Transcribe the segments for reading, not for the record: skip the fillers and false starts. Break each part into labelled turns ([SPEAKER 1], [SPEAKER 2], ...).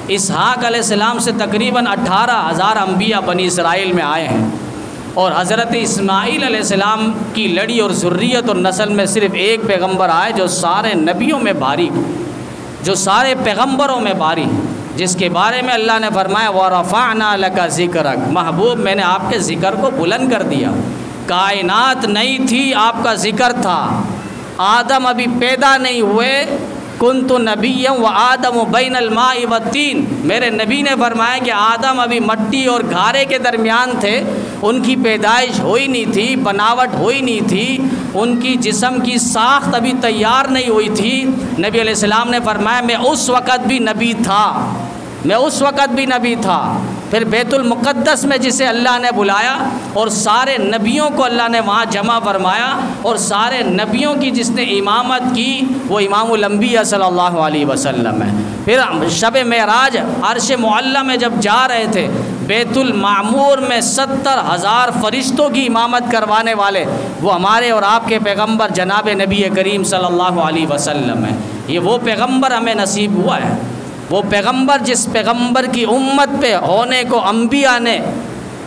[SPEAKER 1] اسحاق علیہ السلام سے تقریباً 18,000 انبیاء بنی اسرائیل میں آئے ہیں، اور حضرت اسماعیل علیہ السلام کی لڑی اور ذریت اور نسل میں صرف ایک پیغمبر آئے جو سارے نبیوں میں بھاری، جو سارے پیغمبروں میں بھاری، جس کے بارے میں اللہ نے فرمایا وَرَفَعْنَا لَكَ ذِكْرَكَ، محبوب میں نے آپ کے ذکر کو بلند کر دیا۔ کائنات نہیں تھی، آپ کا ذکر تھا، آدم ابھی پیدا نہیں ہوئے، کنت نبیا و آدم بین الماء والطین، میرے نبی نے فرمایا کہ آدم ابھی مٹی اور گھارے کے درمیان تھے، ان کی پیدائش ہوئی نہیں تھی، بناوٹ ہوئی نہیں تھی، ان کی جسم کی ساخت ابھی تیار نہیں ہوئی تھی۔ نبی علیہ السلام نے فرمایا میں اس وقت بھی نبی تھا، میں اس وقت بھی نبی تھا۔ پھر بیت المقدس میں جسے اللہ نے بلایا اور سارے نبیوں کو اللہ نے وہاں جمع فرمایا، اور سارے نبیوں کی جس نے امامت کی وہ امام الانبیاء صلی اللہ علیہ وسلم ہے۔ پھر شب معراج عرش معلی میں جب جا رہے تھے، بیت المعمور میں 70,000 فرشتوں کی امامت کروانے والے وہ ہمارے اور آپ کے پیغمبر جناب نبی کریم صلی اللہ علیہ وسلم ہیں۔ یہ وہ پیغمبر ہمیں نصیب ہوا ہے، وہ پیغمبر جس پیغمبر کی امت پہ ہونے کو انبیاء نے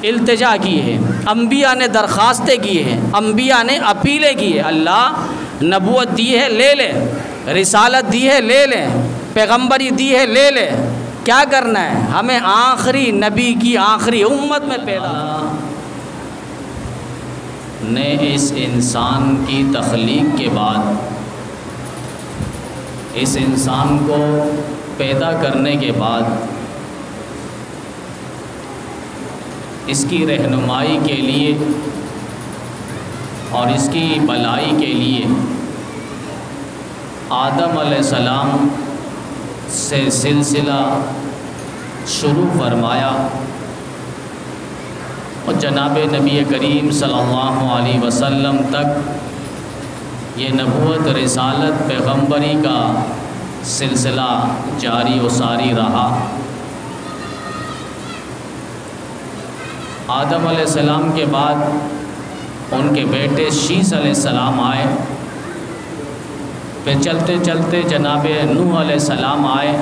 [SPEAKER 1] التجا کی ہے، انبیاء نے درخواستیں کی ہیں، انبیاء نے اپیلیں کی ہے۔ اللہ نبوت دی ہے لے لے، رسالت دی ہے لے لیں، پیغمبری دی ہے لے لے، کیا کرنا ہے؟ ہمیں آخری نبی کی آخری امت میں پیدا نے اس انسان کی تخلیق کے بعد، اس انسان کو پیدا کرنے کے بعد اس کی رہنمائی کے لیے اور اس کی بھلائی کے لیے آدم علیہ السلام سے سلسلہ شروع فرمایا، اور جناب نبی کریم صلی اللہ علیہ وسلم تک یہ نبوت، رسالت، پیغمبری کا سلسلہ جاری و ساری رہا۔ آدم علیہ السلام کے بعد ان کے بیٹے شیس علیہ السلام آئے، پھر چلتے چلتے جناب نوح علیہ السلام آئے،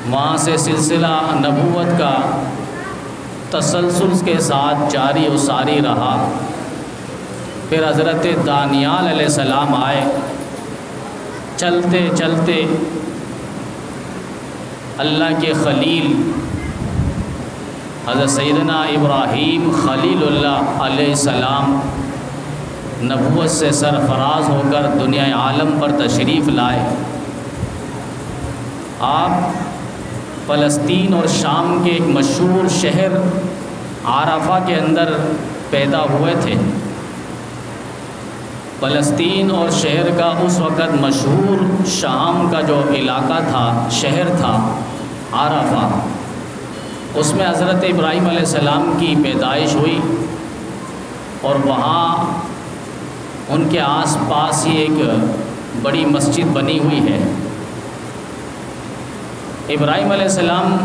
[SPEAKER 1] وہاں سے سلسلہ نبوت کا تسلسل کے ساتھ جاری و ساری رہا۔ پھر حضرت دانیال علیہ السلام آئے، چلتے چلتے اللہ کے خلیل حضرت سیدنا ابراہیم خلیل اللہ علیہ السلام نبوت سے سرفراز ہو کر دنیا عالم پر تشریف لائے۔ آپ فلسطین اور شام کے ایک مشہور شہر عرفہ کے اندر پیدا ہوئے تھے۔ فلسطین اور شہر کا اس وقت مشہور شام کا جو علاقہ تھا، شہر تھا عرفہ، اس میں حضرت ابراہیم علیہ السلام کی پیدائش ہوئی، اور وہاں ان کے آس پاس ہی ایک بڑی مسجد بنی ہوئی ہے۔ ابراہیم علیہ السلام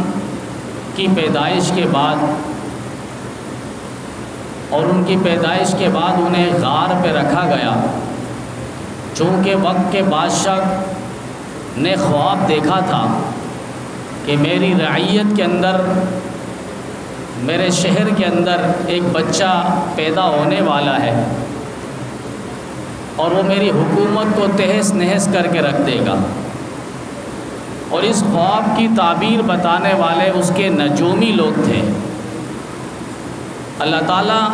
[SPEAKER 1] کی پیدائش کے بعد اور ان کی پیدائش کے بعد انہیں غار پہ رکھا گیا، چونکہ وقت کے بادشاہ نے خواب دیکھا تھا کہ میری رعیت کے اندر، میرے شہر کے اندر ایک بچہ پیدا ہونے والا ہے، اور وہ میری حکومت کو تہس نہس کر کے رکھ دے گا۔ اور اس خواب کی تعبیر بتانے والے اس کے نجومی لوگ تھے۔ اللہ تعالیٰ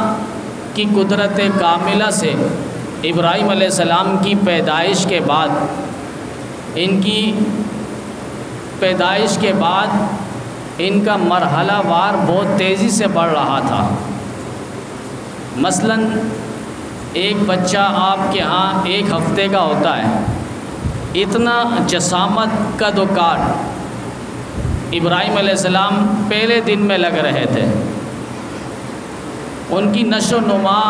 [SPEAKER 1] کی قدرت کاملہ سے ابراہیم علیہ السلام کی پیدائش کے بعد، ان کی پیدائش کے بعد ان کا مرحلہ وار بہت تیزی سے بڑھ رہا تھا۔ مثلاً ایک بچہ آپ کے ہاں 1 ہفتے کا ہوتا ہے، اتنا جسامت قد و کاٹ ابراہیم علیہ السلام پہلے دن میں لگ رہے تھے۔ ان کی نشو و نما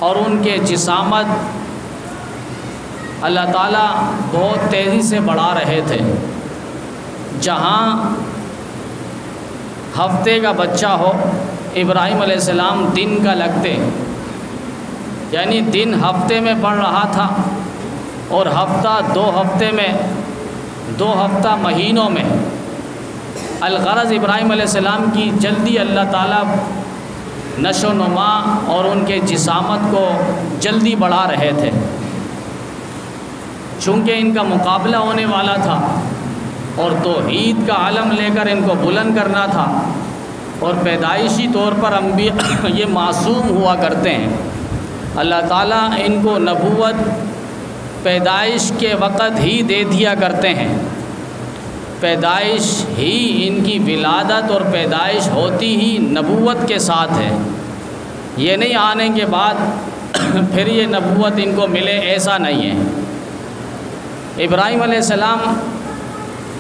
[SPEAKER 1] اور ان کے جسامت اللہ تعالیٰ بہت تیزی سے بڑھا رہے تھے۔ جہاں ہفتے کا بچہ ہو، ابراہیم علیہ السلام دن کا لگتے، یعنی دن ہفتے میں بڑھ رہا تھا، اور ہفتہ 2 ہفتے میں 2 ہفتہ مہینوں میں الغرض ابراہیم علیہ السلام کی جلدی اللہ تعالیٰ نشو و نما اور ان کے جسامت کو جلدی بڑھا رہے تھے، چونکہ ان کا مقابلہ ہونے والا تھا اور توحید کا علم لے کر ان کو بلند کرنا تھا، اور پیدائشی طور پر انبیاء یہ معصوم ہوا کرتے ہیں۔ اللہ تعالیٰ ان کو نبوت پیدائش کے وقت ہی دے دیا کرتے ہیں، پیدائش ہی ان کی ولادت اور پیدائش ہوتی ہی نبوت کے ساتھ ہے، یہ نہیں آنے کے بعد پھر یہ نبوت ان کو ملے، ایسا نہیں ہے۔ ابراہیم علیہ السلام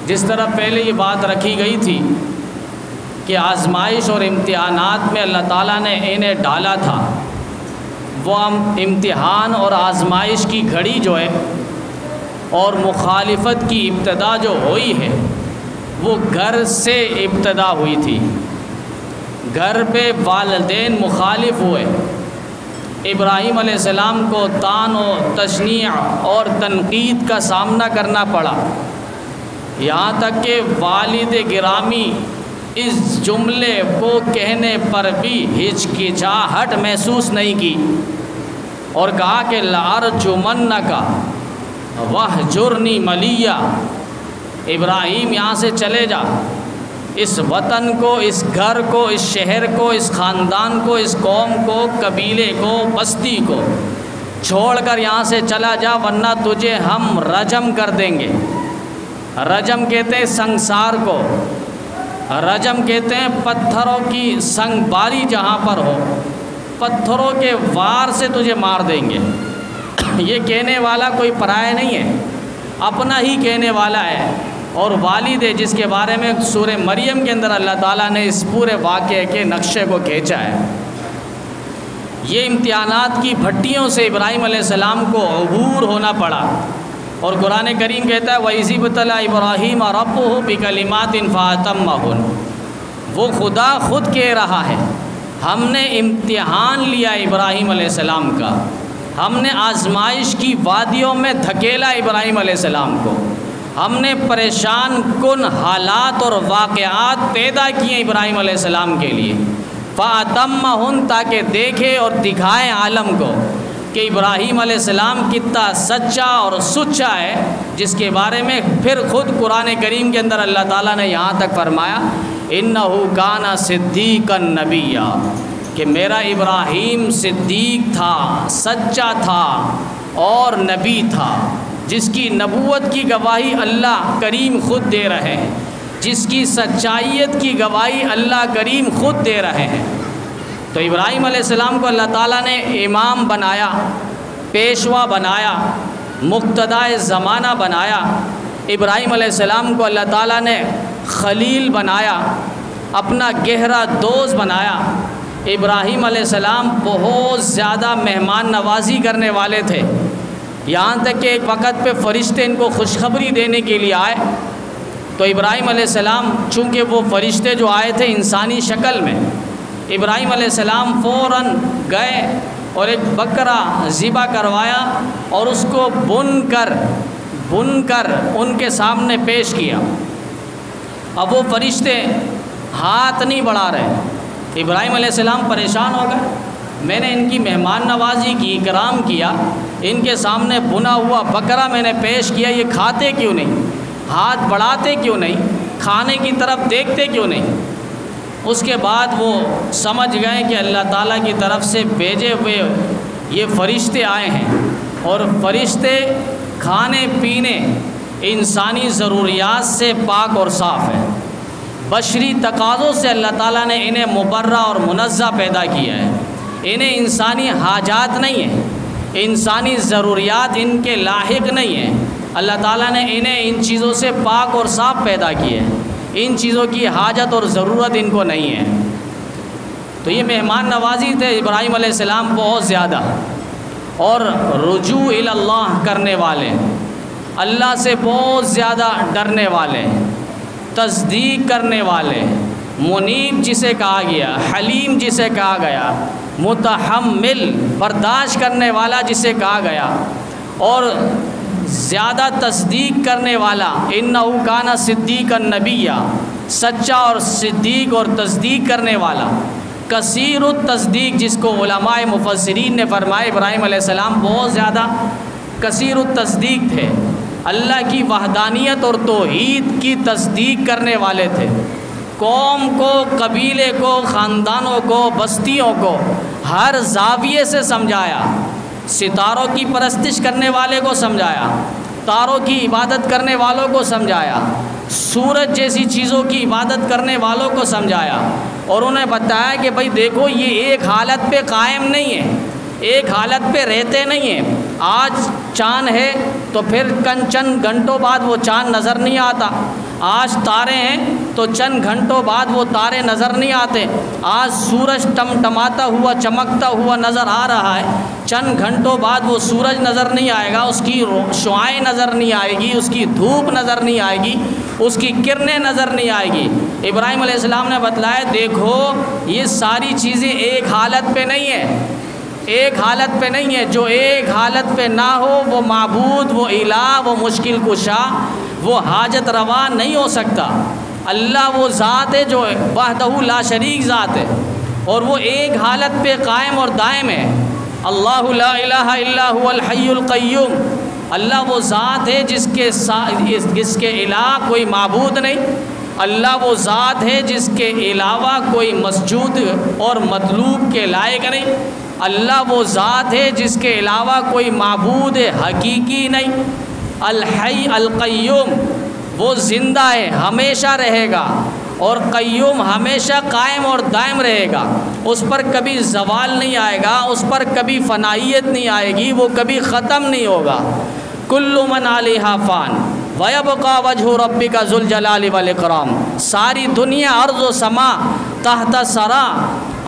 [SPEAKER 1] جس طرح پہلے یہ بات رکھی گئی تھی کہ آزمائش اور امتحانات میں اللہ تعالیٰ نے انہیں ڈالا تھا، وہ امتحان اور آزمائش کی گھڑی جو ہے اور مخالفت کی ابتدا جو ہوئی ہے وہ گھر سے ابتدا ہوئی تھی۔ گھر پہ والدین مخالف ہوئے، ابراہیم علیہ السلام کو طعن و تشنیع اور تنقید کا سامنا کرنا پڑا، یہاں تک کہ والد گرامی اس جملے کو کہنے پر بھی ہچکچاہٹ محسوس نہیں کی اور کہا کہ لَأَرْجُمَنَّكَ وَاهْجُرْنِي مَلِيًّا، ابراہیم یہاں سے چلے جا، اس وطن کو، اس گھر کو، اس شہر کو، اس خاندان کو، اس قوم کو، قبیلے کو، بستی کو چھوڑ کر یہاں سے چلا جا، ورنہ تجھے ہم رجم کر دیں گے۔ رجم کہتے ہیں سنگسار کو، رجم کہتے ہیں پتھروں کی سنگ باری جہاں پر ہو، پتھروں کے وار سے تجھے مار دیں گے۔ یہ کہنے والا کوئی پرایا نہیں ہے، اپنا ہی کہنے والا ہے، اور والد ہے جس کے بارے میں سورہ مریم کے اندر اللہ تعالیٰ نے اس پورے واقعے کے نقشے کو کھینچا ہے۔ یہ امتحانات کی بھٹیوں سے ابراہیم علیہ السلام کو عبور ہونا پڑا، اور قرآن کریم کہتا ہے وَإِذِ ابْتَلَىٰ إِبْرَاهِيمَ رَبُّهُ بِكَلِمَاتٍ فَأَتَمَّهُنَّ، وہ خدا خود کہہ رہا ہے ہم نے امتحان لیا ابراہیم علیہ السلام کا، ہم نے آزمائش کی وادیوں میں دھکیلا ابراہیم علیہ السلام کو، ہم نے پریشان کن حالات اور واقعات پیدا کیے ابراہیم علیہ السلام کے لیے، فَأَتَمَّهُنَّ، تاکہ دیکھے اور دکھائیں عالم کو کہ ابراہیم علیہ السلام کتنا سچا اور سچا ہے، جس کے بارے میں پھر خود قرآن کریم کے اندر اللہ تعالیٰ نے یہاں تک فرمایا اِنَّهُ كَانَ صِدِّيقًا نَبِيًّا، کہ میرا ابراہیم صدیق تھا، سچا تھا اور نبی تھا، جس کی نبوت کی گواہی اللہ کریم خود دے رہے ہیں، جس کی سچائیت کی گواہی اللہ کریم خود دے رہے ہیں۔ تو ابراہیم علیہ السلام کو اللہ تعالیٰ نے امام بنایا، پیشوا بنایا، مقتدائے زمانہ بنایا، ابراہیم علیہ السلام کو اللہ تعالیٰ نے خلیل بنایا، اپنا گہرا دوست بنایا۔ ابراہیم علیہ السلام بہت زیادہ مہمان نوازی کرنے والے تھے، یہاں تک کہ ایک وقت پہ فرشتے ان کو خوشخبری دینے کے لیے آئے، تو ابراہیم علیہ السلام چونکہ وہ فرشتے جو آئے تھے انسانی شکل میں، ابراہیم علیہ السلام فوراً گئے اور ایک بکرا ذبح کروایا اور اس کو بن کر ان کے سامنے پیش کیا۔ اب وہ فرشتے ہاتھ نہیں بڑھا رہے، ابراہیم علیہ السلام پریشان ہو گئے، میں نے ان کی مہمان نوازی کی، اکرام کیا، ان کے سامنے بنا ہوا بکرا میں نے پیش کیا، یہ کھاتے کیوں نہیں، ہاتھ بڑھاتے کیوں نہیں، کھانے کی طرف دیکھتے کیوں نہیں؟ اس کے بعد وہ سمجھ گئے کہ اللہ تعالیٰ کی طرف سے بھیجے ہوئے یہ فرشتے آئے ہیں، اور فرشتے کھانے پینے انسانی ضروریات سے پاک اور صاف ہیں، بشری تقاضوں سے اللہ تعالیٰ نے انہیں مبرہ اور منزہ پیدا کیا ہے، انہیں انسانی حاجات نہیں ہیں، انسانی ضروریات ان کے لاحق نہیں ہیں، اللہ تعالیٰ نے انہیں ان چیزوں سے پاک اور صاف پیدا کیا ہے، ان چیزوں کی حاجت اور ضرورت ان کو نہیں ہے۔ تو یہ مہمان نوازی تھے ابراہیم علیہ السلام بہت زیادہ، اور رجوع الی اللہ کرنے والے، اللہ سے بہت زیادہ ڈرنے والے، تصدیق کرنے والے، منیب جسے کہا گیا، حلیم جسے کہا گیا، متحمل برداشت کرنے والا جسے کہا گیا، اور زیادہ تصدیق کرنے والا، انہ کان صدیقا نبیّا، سچا اور صدیق اور تصدیق کرنے والا، کثیر التصدیق، جس کو علماء مفسرین نے فرمایا ابراہیم علیہ السلام بہت زیادہ کثیر التصدیق تھے، اللہ کی وحدانیت اور توحید کی تصدیق کرنے والے تھے، قوم کو، قبیلے کو، خاندانوں کو، بستیوں کو ہر زاویے سے سمجھایا، ستاروں کی پرستش کرنے والے کو سمجھایا، تاروں کی عبادت کرنے والوں کو سمجھایا، سورج جیسی چیزوں کی عبادت کرنے والوں کو سمجھایا، اور انہیں بتایا کہ بھائی دیکھو یہ ایک حالت پہ قائم نہیں ہے، ایک حالت پہ رہتے نہیں ہیں، آج چاند ہے تو پھر چند گھنٹوں بعد وہ چاند نظر نہیں آتا، آج تارے ہیں تو چند گھنٹوں بعد وہ تارے نظر نہیں آتے، آج سورج ٹمٹماتا ہوا چمکتا ہوا نظر آ رہا ہے، چند گھنٹوں بعد وہ سورج نظر نہیں آئے گا، اس کی شعاعیں نظر نہیں آئے گی، اس کی دھوپ نظر نہیں آئے گی، اس کی کرنیں نظر نہیں آئے گی۔ ابراہیم علیہ السلام نے بتلایا دیکھو یہ ساری چیزیں ایک حالت پہ نہیں ہیں، ایک حالت پہ نہیں ہے، جو ایک حالت پہ نہ ہو وہ معبود، وہ الہ، وہ مشکل کشا، وہ حاجت روا نہیں ہو سکتا۔ اللہ وہ ذات ہے جو وحدہ لا شریک ذات ہے، اور وہ ایک حالت پہ قائم اور دائم ہے۔ اللہ لا الہ الا هو الحی القیوم، اللہ وہ ذات ہے جس کے علاوہ کوئی معبود نہیں، اللہ وہ ذات ہے جس کے علاوہ کوئی مسجود اور مطلوب کے لائق نہیں، اللہ وہ ذات ہے جس کے علاوہ کوئی معبود حقیقی نہیں، الحی القیوم، وہ زندہ ہے، ہمیشہ رہے گا، اور قیوم ہمیشہ قائم اور دائم رہے گا، اس پر کبھی زوال نہیں آئے گا، اس پر کبھی فنائیت نہیں آئے گی، وہ کبھی ختم نہیں ہوگا۔ کل من علیہا فان وَيَبْقَى وَجْهُ رَبِّكَ ذُو الْجَلَالِ وَالْإِكْرَامِ، ساری دنیا، ارض و سما، تحت سرا،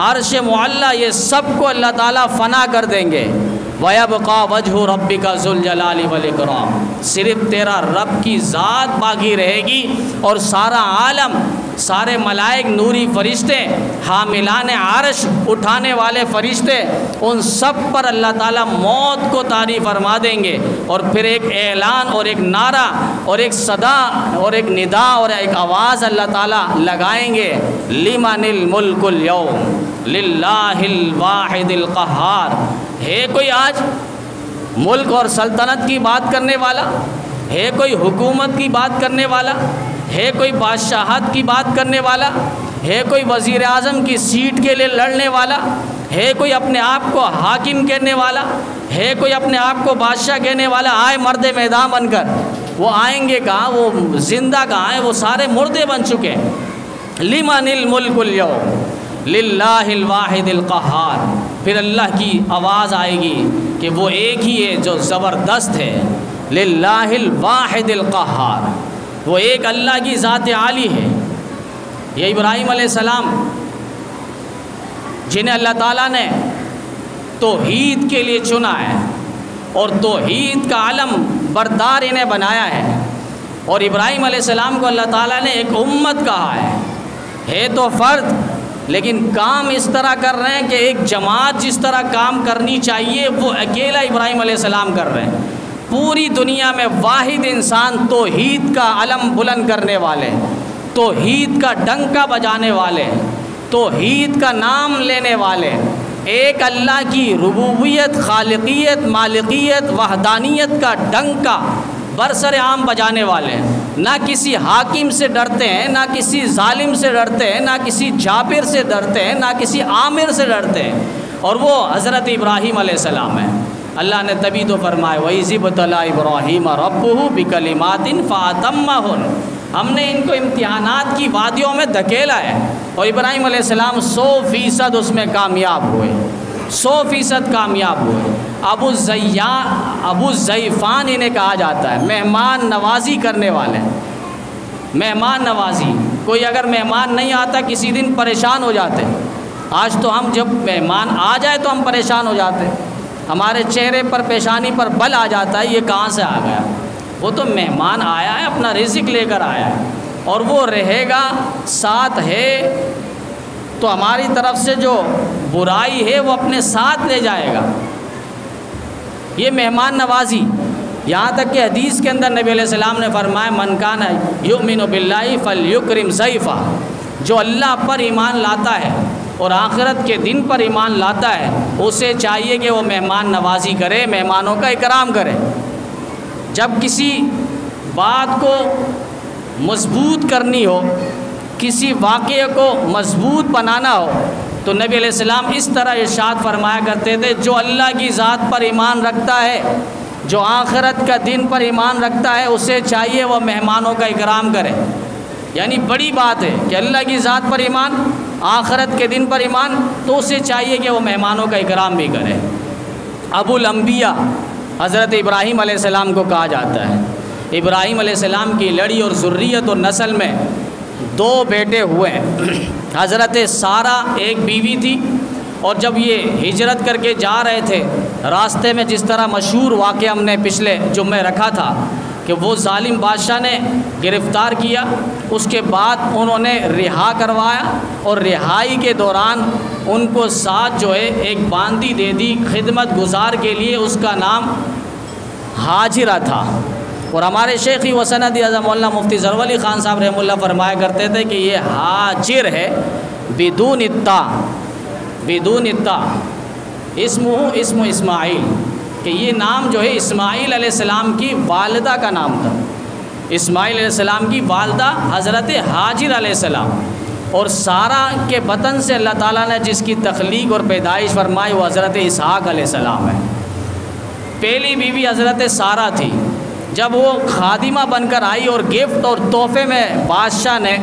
[SPEAKER 1] عرش معلیٰ، یہ سب کو اللہ تعالیٰ فنا کر دیں گے۔ وَيَبْقَى وَجْهُ رَبِّكَ ذُو الْجَلَالِ وَالْإِكْرَامِ، صرف تیرا رب کی ذات باقی رہے گی، اور سارا عالم، سارے ملائک، نوری فرشتے، حاملان عرش، اٹھانے والے فرشتے، ان سب پر اللہ تعالیٰ موت کو طاری فرما دیں گے، اور پھر ایک اعلان اور ایک نعرہ اور ایک صدا اور ایک ندا اور ایک آواز اللہ تعالیٰ لگائیں گے، لمن الملک اليوم للہ الواحد القہار۔ ہے کوئی آج ملک اور سلطنت کی بات کرنے والا؟ ہے کوئی حکومت کی بات کرنے والا؟ ہے کوئی بادشاہت کی بات کرنے والا؟ ہے کوئی وزیر اعظم کی سیٹ کے لیے لڑنے والا؟ ہے کوئی اپنے آپ کو حاکم کہنے والا؟ ہے کوئی اپنے آپ کو بادشاہ کہنے والا؟ آئے مرد میدان بن کر، وہ آئیں گے کہاں؟ وہ زندہ کہاں ہیں؟ وہ سارے مردے بن چکے ہیں۔ لمن الملک اليوم للہ الواحد القہار، پھر اللہ کی آواز آئے گی کہ وہ ایک ہی ہے جو زبردست ہے، للہ الواحد القہار، وہ ایک اللہ کی ذات عالی ہے۔ یہ ابراہیم علیہ السلام جنہیں اللہ تعالیٰ نے توحید کے لیے چنا ہے اور توحید کا علم بردار انہیں بنایا ہے، اور ابراہیم علیہ السلام کو اللہ تعالیٰ نے ایک امت کہا ہے تو فرد، لیکن کام اس طرح کر رہے ہیں کہ ایک جماعت جس طرح کام کرنی چاہیے وہ اکیلا ابراہیم علیہ السلام کر رہے ہیں۔ پوری دنیا میں واحد انسان توحید کا علم بلند کرنے والے، توحید کا ڈنکا بجانے والے، توحید کا نام لینے والے، ایک اللہ کی ربوبیت، خالقیت، مالکیت، وحدانیت کا ڈنکا برسر عام بجانے والے ہیں۔ نہ کسی حاکم سے ڈرتے ہیں، نہ کسی ظالم سے ڈرتے ہیں، نہ کسی جابر سے ڈرتے ہیں، نہ کسی عامر سے ڈرتے ہیں، اور وہ حضرت ابراہیم علیہ السلام ہیں۔ اللہ نے تبھی تو فرمایا وَإِذِ ابْتَلَىٰ إِبْرَاهِيمَ رَبُّهُ بِكَلِمَاتٍ فَأَتَمَّهُنَّ، ہم نے ان کو امتحانات کی وادیوں میں دھکیلا ہے، اور ابراہیم علیہ السلام 100% اس میں کامیاب ہوئے، 100% کامیاب ہوئے۔ ابو زیفان انہیں کہا جاتا ہے، مہمان نوازی کرنے والے، مہمان نوازی۔ کوئی اگر مہمان نہیں آتا کسی دن پریشان ہو جاتے، آج تو ہم جب مہمان آ جائے تو ہم پریشان ہو جاتے، ہمارے چہرے پر، پیشانی پر بل آ جاتا ہے، یہ کہاں سے آ گیا؟ وہ تو مہمان آیا ہے، اپنا رزق لے کر آیا ہے، اور وہ رہے گا، ساتھ ہے، تو ہماری طرف سے جو برائی ہے وہ اپنے ساتھ لے جائے گا۔ یہ مہمان نوازی، یہاں تک کہ حدیث کے اندر نبی علیہ السلام نے فرمایا من کان یؤمن باللہ فلیکرم ضیفہ، جو اللہ پر ایمان لاتا ہے اور آخرت کے دن پر ایمان لاتا ہے اسے چاہیے کہ وہ مہمان نوازی کرے، مہمانوں کا اکرام کرے۔ جب کسی بات کو مضبوط کرنی ہو، کسی واقعے کو مضبوط بنانا ہو تو نبی علیہ السلام اس طرح ارشاد فرمایا کرتے تھے، جو اللہ کی ذات پر ایمان رکھتا ہے، جو آخرت کا دن پر ایمان رکھتا ہے اسے چاہیے وہ مہمانوں کا اکرام کرے۔ یعنی بڑی بات ہے کہ اللہ کی ذات پر ایمان، آخرت کے دن پر ایمان، تو اسے چاہیے کہ وہ مہمانوں کا اکرام بھی کرے۔ ابو الانبیاء حضرت ابراہیم علیہ السلام کو کہا جاتا ہے۔ ابراہیم علیہ السلام کی لڑی اور ذریت اور نسل میں 2 بیٹے ہوئے ہیں۔ حضرت سارہ ایک بیوی تھی، اور جب یہ ہجرت کر کے جا رہے تھے راستے میں جس طرح مشہور واقعہ ہم نے پچھلے جمعے رکھا تھا کہ وہ ظالم بادشاہ نے گرفتار کیا، اس کے بعد انہوں نے رہا کروایا، اور رہائی کے دوران ان کو ساتھ جو ہے ایک باندی دے دی خدمت گزار کے لیے، اس کا نام ہاجرہ تھا۔ اور ہمارے شیخی وسند اعظم اللہ مفتی ظفر علی خان صاحب رحمہ اللہ فرمایا کرتے تھے کہ یہ ہاجر ہے بدون التا، بدون التا، اسم اسماعیل، کہ یہ نام جو ہے اسماعیل علیہ السلام کی والدہ کا نام تھا۔ اسماعیل علیہ السلام کی والدہ حضرت ہاجر علیہ السلام، اور سارہ کے بطن سے اللہ تعالیٰ نے جس کی تخلیق اور پیدائش فرمائی وہ حضرت اسحاق علیہ السلام ہے۔ پہلی بیوی حضرت سارہ تھی، جب وہ خادمہ بن کر آئی اور گفٹ اور تحفے میں بادشاہ نے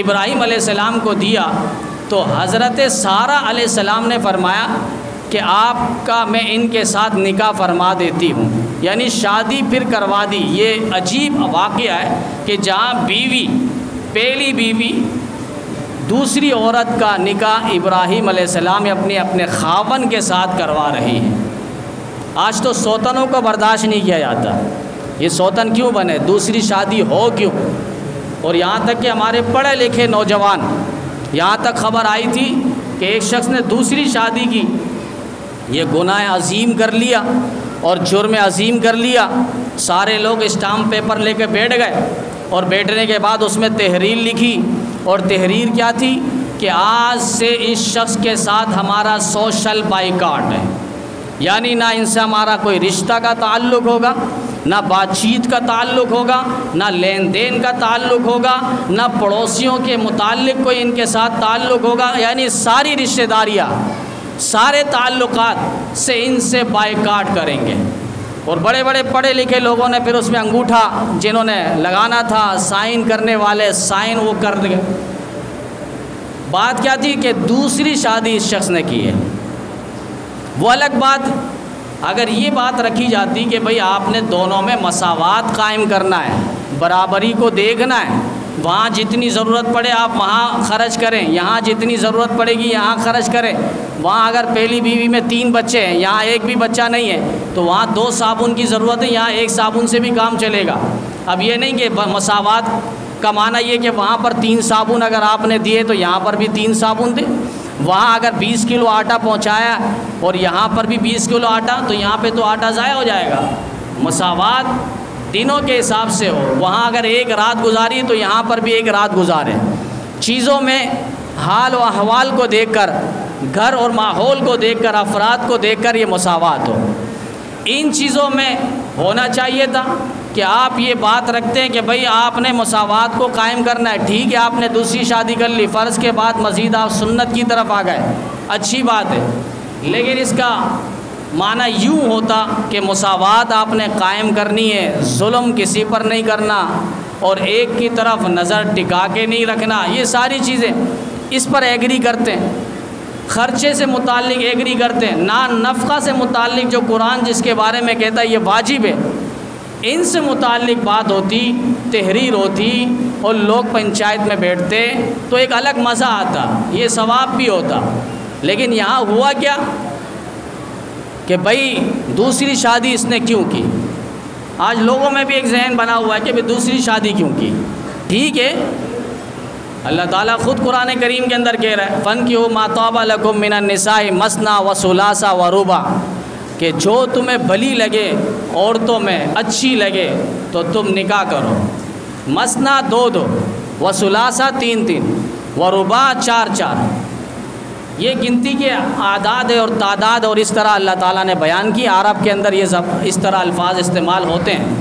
[SPEAKER 1] ابراہیم علیہ السلام کو دیا تو حضرت سارہ علیہ السلام نے فرمایا کہ آپ کا میں ان کے ساتھ نکاح فرما دیتی ہوں، یعنی شادی پھر کروا دی۔ یہ عجیب واقعہ ہے کہ جہاں بیوی، پہلی بیوی دوسری عورت کا نکاح ابراہیم علیہ السلام اپنے خاوند کے ساتھ کروا رہی ہے۔ آج تو سوتنوں کو برداشت نہیں کیا جاتا، یہ سوتن کیوں بنے، دوسری شادی ہو کیوں؟ اور یہاں تک کہ ہمارے پڑھے لکھے نوجوان، یہاں تک خبر آئی تھی کہ ایک شخص نے دوسری شادی کی، یہ گناہ عظیم کر لیا اور جرم عظیم کر لیا۔ سارے لوگ اسٹامپ پیپر لے کے بیٹھ گئے، اور بیٹھنے کے بعد اس میں تحریر لکھی، اور تحریر کیا تھی کہ آج سے اس شخص کے ساتھ ہمارا سوشل بائیکاٹ ہے، یعنی نہ ان سے ہمارا کوئی رشتہ کا تعلق ہوگا، نہ بات چیت کا تعلق ہوگا، نہ لین دین کا تعلق ہوگا، نہ پڑوسیوں کے متعلق کوئی ان کے ساتھ تعلق ہوگا، یعنی ساری رشتہ داریاں، سارے تعلقات سے ان سے بائیکاٹ کریں گے۔ اور بڑے بڑے پڑھے لکھے لوگوں نے پھر اس میں انگوٹھا جنہوں نے لگانا تھا، سائن کرنے والے سائن وہ کر دیں۔ بات کیا تھی کہ دوسری شادی اس شخص نے کی ہے۔ وہ الگ بات، اگر یہ بات رکھی جاتی کہ بھئی آپ نے دونوں میں مساوات قائم کرنا ہے، برابری کو دیکھنا ہے، وہاں جتنی ضرورت پڑے آپ وہاں خرچ کریں، یہاں جتنی ضرورت پڑے گی یہاں خرچ کریں، وہاں اگر پہلی بیوی میں 3 بچے ہیں یہاں ایک بھی بچہ نہیں ہے تو وہاں 2 صابن کی ضرورت ہے، یہاں 1 صابن سے بھی کام چلے گا۔ اب یہ نہیں کہ مساوات کا معنی یہ کہ وہاں پر 3 صابن اگر آپ نے دیے تو یہاں پر بھی 3 صابن دیں، وہاں اگر 20 کلو آٹا پہنچایا اور یہاں پر بھی 20 کلو آٹا تو یہاں پہ تو آٹا ضائع ہو جائے گا۔ مساوات دنوں کے حساب سے ہو، وہاں اگر 1 رات گزاری تو یہاں پر بھی 1 رات گزاریں۔ چیزوں میں حال و احوال کو دیکھ کر، گھر اور ماحول کو دیکھ کر، افراد کو دیکھ کر یہ مساوات ہو۔ ان چیزوں میں ہونا چاہیے تھا کہ آپ یہ بات رکھتے ہیں کہ بھئی آپ نے مساوات کو قائم کرنا ہے، ٹھیک ہے آپ نے دوسری شادی کر لی، فرض کے بعد مزید آپ سنت کی طرف آ گئے، اچھی بات ہے، لیکن اس کا معنی یوں ہوتا کہ مساوات آپ نے قائم کرنی ہے، ظلم کسی پر نہیں کرنا اور ایک کی طرف نظر ٹکا کے نہیں رکھنا، یہ ساری چیزیں اس پر ایگری کرتے ہیں۔ خرچے سے متعلق ایگری کرتے ہیں، نفقہ سے متعلق جو قرآن جس کے بارے میں کہتا ہے یہ واجب ہے، ان سے متعلق بات ہوتی، تحریر ہوتی اور لوگ پنچایت میں بیٹھتے تو ایک الگ مزہ آتا، یہ ثواب بھی ہوتا۔ لیکن یہاں ہوا کیا کہ بھئی دوسری شادی اس نے کیوں کی؟ آج لوگوں میں بھی ایک ذہن بنا ہوا ہے کہ بھئی دوسری شادی کیوں کی؟ ٹھیک ہے، اللہ تعالیٰ خود قرآن کریم کے اندر کہہ رہا ہے فَانْكِحُوا مَا طَابَ لَكُم مِّنَ النِّسَاءِ مَثْنَىٰ وَثُلَاثَ وَرُبَاعَ، کہ کہ جو تمہیں بھلی لگے عورتوں میں اچھی لگے تو تم نکاح کرو، مثنا 2 و ثلاثہ 3 و رباع 4 یہ گنتی کے اعداد اور تعداد اور اس طرح اللہ تعالیٰ نے بیان کی۔ عرب کے اندر یہ سب اس طرح الفاظ استعمال ہوتے ہیں،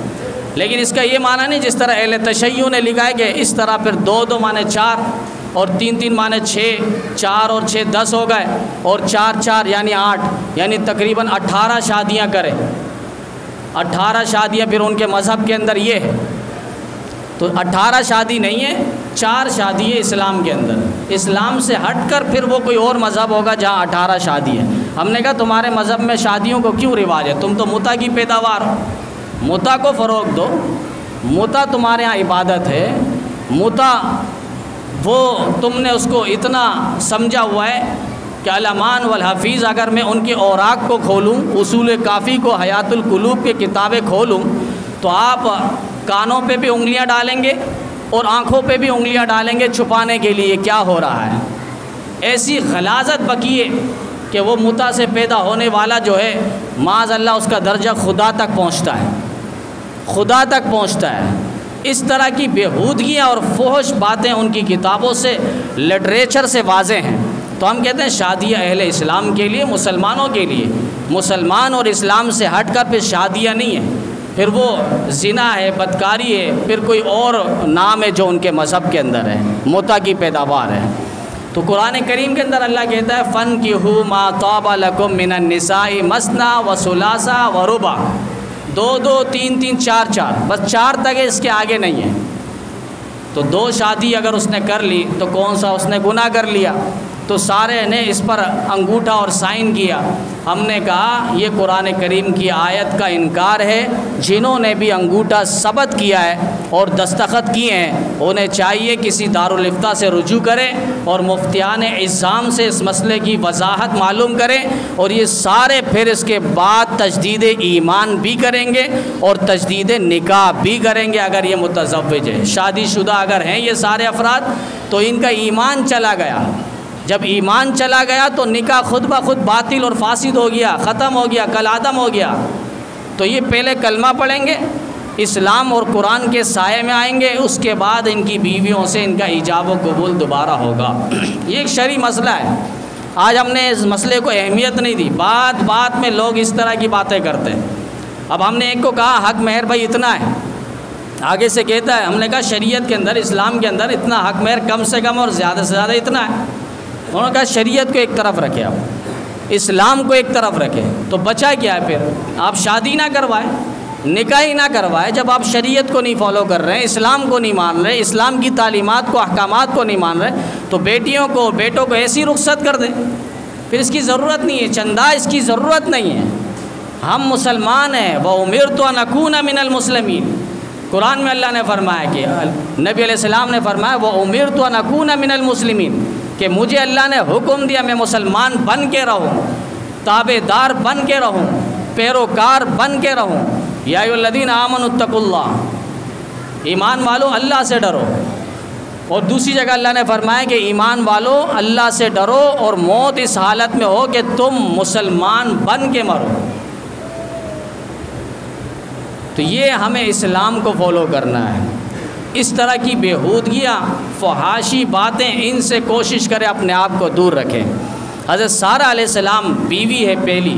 [SPEAKER 1] لیکن اس کا یہ معنی نہیں جس طرح اہل تشیع نے لکھا ہے کہ اس طرح پھر 2 معنی 4 اور 3 معنی 6، 4 اور 6 10 ہو گئے، اور 4 یعنی 8، یعنی تقریباً 18 شادیاں کریں۔ 18 شادیاں پھر ان کے مذہب کے اندر یہ ہے، تو 18 شادی نہیں ہے، 4 شادی ہے اسلام کے اندر۔ اسلام سے ہٹ کر پھر وہ کوئی اور مذہب ہوگا جہاں 18 شادی ہے۔ ہم نے کہا تمہارے مذہب میں شادیوں کو کیوں رواج ہے؟ تم تو متع کی پیداوار ہو، متع کو فروغ دو۔ متع تمہارے ہاں عبادت ہے، متع وہ تم نے اس کو اتنا سمجھا ہوا ہے کہ علمان والحفیظ اگر میں ان کے اوراق کو کھولوں، اصول کافی کو، حیات القلوب کی کتابیں کھولوں، تو آپ کانوں پہ بھی انگلیاں ڈالیں گے اور آنکھوں پہ بھی انگلیاں ڈالیں گے چھپانے کے لیے کیا ہو رہا ہے۔ ایسی غلاظت بکی ہے کہ وہ متع سے پیدا ہونے والا جو ہے معاذ اللہ اس کا درجہ خدا تک پہنچتا ہے، خدا تک پہنچتا ہے۔ اس طرح کی بےہودگیاں اور فحش باتیں ان کی کتابوں سے، لٹریچر سے واضح ہیں۔ تو ہم کہتے ہیں شادیاں اہل اسلام کے لیے، مسلمانوں کے لیے، مسلمان اور اسلام سے ہٹ کر پھر شادیاں نہیں ہیں، پھر وہ زنا ہے، بدکاری ہے، پھر کوئی اور نام ہے جو ان کے مذہب کے اندر ہے، متع کی پیداوار ہے۔ تو قرآن کریم کے اندر اللہ کہتا ہے فَانْكِحُوا مَا طَابَ لَكُم مِّنَ النِّسَاءِ مَثْنَىٰ وَثُلَاثَ وَرُبَاع، 2 3 4 بس 4 تک ہے، اس کے آگے نہیں ہے۔ تو 2 شادی اگر اس نے کر لی تو کون سا اس نے گناہ کر لیا؟ تو سارے نے اس پر انگوٹھا اور سائن کیا۔ ہم نے کہا یہ قرآن کریم کی آیت کا انکار ہے۔ جنہوں نے بھی انگوٹھا ثبت کیا ہے اور دستخط کیے ہیں انہیں چاہیے کسی دارالفتہ سے رجوع کریں اور مفتیان عظام سے اس مسئلے کی وضاحت معلوم کریں، اور یہ سارے پھر اس کے بعد تجدید ایمان بھی کریں گے اور تجدید نکاح بھی کریں گے۔ اگر یہ متزوج ہے، شادی شدہ اگر ہیں یہ سارے افراد، تو ان کا ایمان چلا گیا۔ جب ایمان چلا گیا تو نکاح خود بخود باطل اور فاسد ہو گیا، ختم ہو گیا، کل عدم ہو گیا۔ تو یہ پہلے کلمہ پڑھیں گے، اسلام اور قرآن کے سائے میں آئیں گے، اس کے بعد ان کی بیویوں سے ان کا ایجاب و قبول دوبارہ ہوگا۔ یہ ایک شرعی مسئلہ ہے۔ آج ہم نے اس مسئلے کو اہمیت نہیں دی، بات میں لوگ اس طرح کی باتیں کرتے ہیں۔ اب ہم نے ایک کو کہا حق مہر بھائی اتنا ہے، آگے سے کہتا ہے، ہم نے کہا شریعت کے اندر، اسلام کے اندر اتنا حق مہر کم سے کم اور زیادہ سے زیادہ اتنا ہے۔ انہوں نے کہا شریعت کو ایک طرف رکھے، آپ اسلام کو ایک طرف رکھے، تو بچا کیا ہے؟ پھر آپ شادی نہ کروائیں، نکاح ہی نہ کروائے۔ جب آپ شریعت کو نہیں فالو کر رہے ہیں، اسلام کو نہیں مان رہے، اسلام کی تعلیمات کو، احکامات کو نہیں مان رہے، تو بیٹیوں کو، بیٹوں کو ایسی رخصت کر دیں، پھر اس کی ضرورت نہیں ہے، چندہ اس کی ضرورت نہیں ہے۔ ہم مسلمان ہیں، وَأُمِرْتُ أَنْ أَكُونَ مِنَ الْمُسْلِمِينَ۔ قرآن میں اللہ نے فرمایا کہ نبی علیہ السلام نے فرمایا وَأُمِرْتُ أَنْ أَكُونَ مِنَ الْمُسْلِمِينَ، کہ مجھے اللہ نے حکم دیا میں مسلمان بن کے رہوں، تابع دار بن کے رہوں، پیروکار بن کے رہوں۔ یا ایھا الذین آمنوا اتقوا اللہ، ایمان والو اللہ سے ڈرو۔ اور دوسری جگہ اللہ نے فرمایا کہ ایمان والو اللہ سے ڈرو اور موت اس حالت میں ہو کہ تم مسلمان بن کے مرو۔ تو یہ ہمیں اسلام کو فالو کرنا ہے۔ اس طرح کی بیہودگیاں، فحاشی باتیں، ان سے کوشش کرے اپنے آپ کو دور رکھیں۔ حضرت سارہ علیہ السلام بیوی ہے پہلی،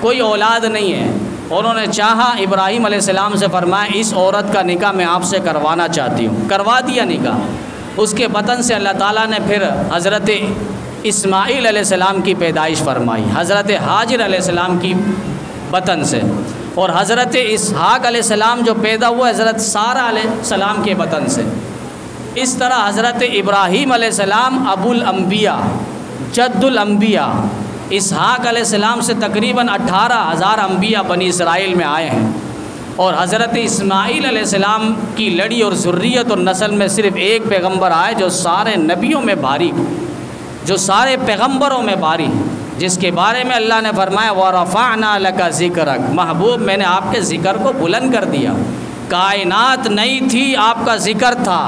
[SPEAKER 1] کوئی اولاد نہیں ہے، انہوں نے چاہا، ابراہیم علیہ السلام سے فرمایا اس عورت کا نکاح میں آپ سے کروانا چاہتی ہوں، کروا دیا نکاح۔ اس کے بطن سے اللہ تعالیٰ نے پھر حضرت اسماعیل علیہ السلام کی پیدائش فرمائی، حضرت حاجر علیہ السلام کی بطن سے، اور حضرت اسحاق علیہ السلام جو پیدا ہوا حضرت سارہ علیہ السلام کے بطن سے۔ اس طرح حضرت ابراہیم علیہ السلام ابو الانبیاء، جد الانبیاء، اسحاق علیہ السلام سے تقریباً 18,000 انبیاء بنی اسرائیل میں آئے ہیں، اور حضرت اسماعیل علیہ السلام کی لڑی اور ذریت اور نسل میں صرف ایک پیغمبر آئے جو سارے نبیوں میں بھاری، جو سارے پیغمبروں میں بھاری، جس کے بارے میں اللہ نے فرمایا وَرَفَعْنَا لَكَ ذِكْرَكَ، محبوب میں نے آپ کے ذکر کو بلند کر دیا۔ کائنات نہیں تھی، آپ کا ذکر تھا۔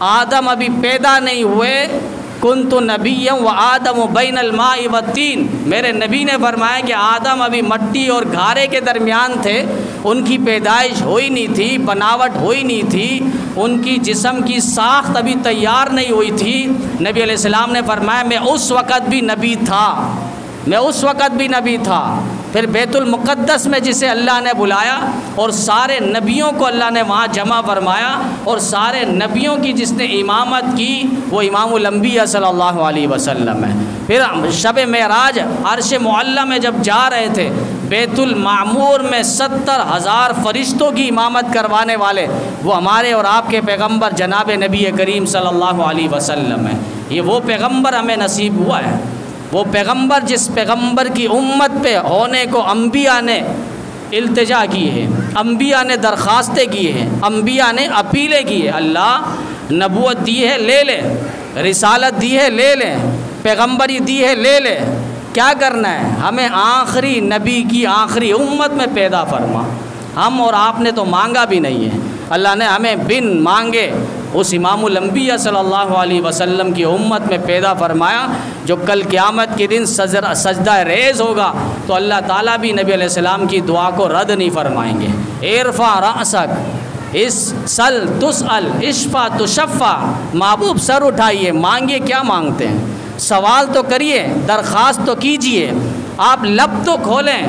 [SPEAKER 1] آدم ابھی پیدا نہیں ہوئے، کنت نبیا و آدم بین الماء والطین، میرے نبی نے فرمایا کہ آدم ابھی مٹی اور گھارے کے درمیان تھے، ان کی پیدائش ہوئی نہیں تھی، بناوٹ ہوئی نہیں تھی، ان کی جسم کی ساخت ابھی تیار نہیں ہوئی تھی۔ نبی علیہ السلام نے فرمایا میں اس وقت بھی نبی تھا، میں اس وقت بھی نبی تھا۔ پھر بیت المقدس میں جسے اللہ نے بلایا اور سارے نبیوں کو اللہ نے وہاں جمع فرمایا، اور سارے نبیوں کی جس نے امامت کی وہ امام الانبیاء صلی اللہ علیہ وسلم ہے۔ پھر شب معراج عرش معلی میں جب جا رہے تھے، بیت المعمور میں 70,000 فرشتوں کی امامت کروانے والے وہ ہمارے اور آپ کے پیغمبر جناب نبی کریم صلی اللہ علیہ وسلم ہیں۔ یہ وہ پیغمبر ہمیں نصیب ہوا ہے، وہ پیغمبر جس پیغمبر کی امت پہ ہونے کو انبیاء نے التجا کی ہے، انبیاء نے درخواستیں کی ہیں، انبیاء نے اپیلیں کی ہے۔ اللہ نبوت دی ہے لے لے، رسالت دی ہے لے لیں، پیغمبری دی ہے لے لے، کیا کرنا ہے؟ ہمیں آخری نبی کی آخری امت میں پیدا فرما۔ ہم اور آپ نے تو مانگا بھی نہیں ہے، اللہ نے ہمیں بن مانگے اس امام الانبیاء صلی اللہ علیہ وسلم کی امت میں پیدا فرمایا، جو کل قیامت کے دن سجدہ ریز ہوگا تو اللہ تعالیٰ بھی نبی علیہ السلام کی دعا کو رد نہیں فرمائیں گے۔ ارفع رأسک اسأل تسأل اشفع تشفع، محبوب سر اٹھائیے، مانگیے، کیا مانگتے ہیں؟ سوال تو کریے، درخواست تو کیجئے، آپ لب تو کھولیں،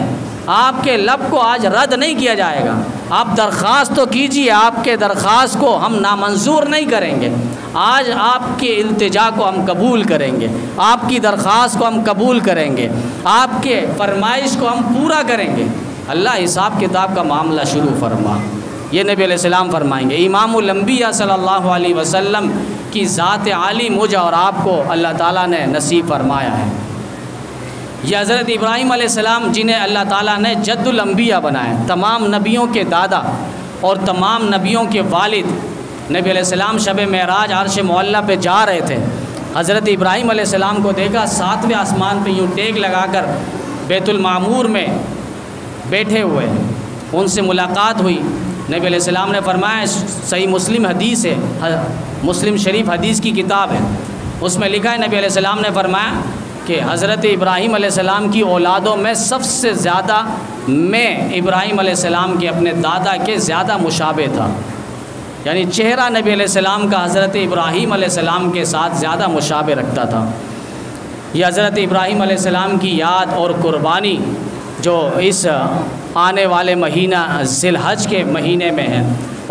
[SPEAKER 1] آپ کے لب کو آج رد نہیں کیا جائے گا، آپ درخواست تو کیجئے، آپ کے درخواست کو ہم نامنظور نہیں کریں گے، آج آپ کے التجا کو ہم قبول کریں گے، آپ کی درخواست کو ہم قبول کریں گے، آپ کے فرمائش کو ہم پورا کریں گے۔ اللہ حساب کتاب کا معاملہ شروع فرما، یہ نبی علیہ السلام فرمائیں گے۔ امام الانبیاء صلی اللہ علیہ وسلم کی ذات عالی مجھے اور آپ کو اللہ تعالیٰ نے نصیب فرمایا ہے۔ یہ حضرت ابراہیم علیہ السلام جنہیں اللہ تعالیٰ نے جد الانبیاء بنائے، تمام نبیوں کے دادا اور تمام نبیوں کے والد، نبی علیہ السلام شب معراج عرش معلی پہ جا رہے تھے، حضرت ابراہیم علیہ السلام کو دیکھا 7ویں آسمان پہ یوں ٹیک لگا کر بیت المعمور میں بیٹھے ہوئے، ان سے ملاقات ہوئی۔ نبی علیہ السلام نے فرمایا، صحیح مسلم حدیث ہے، مسلم شریف حدیث کی کتاب ہے، اس میں لکھا ہے نبی علیہ السلام نے فرمایا کہ حضرت ابراہیم علیہ السلام کی اولادوں میں سب سے زیادہ میں ابراہیم علیہ السلام کے اپنے دادا کے زیادہ مشابہ تھا، یعنی چہرہ نبی علیہ السلام کا حضرت ابراہیم علیہ السلام کے ساتھ زیادہ مشابہ رکھتا تھا۔ یہ حضرت ابراہیم علیہ السلام کی یاد اور قربانی جو اس آنے والے مہینہ ذی الحج کے مہینے میں ہے،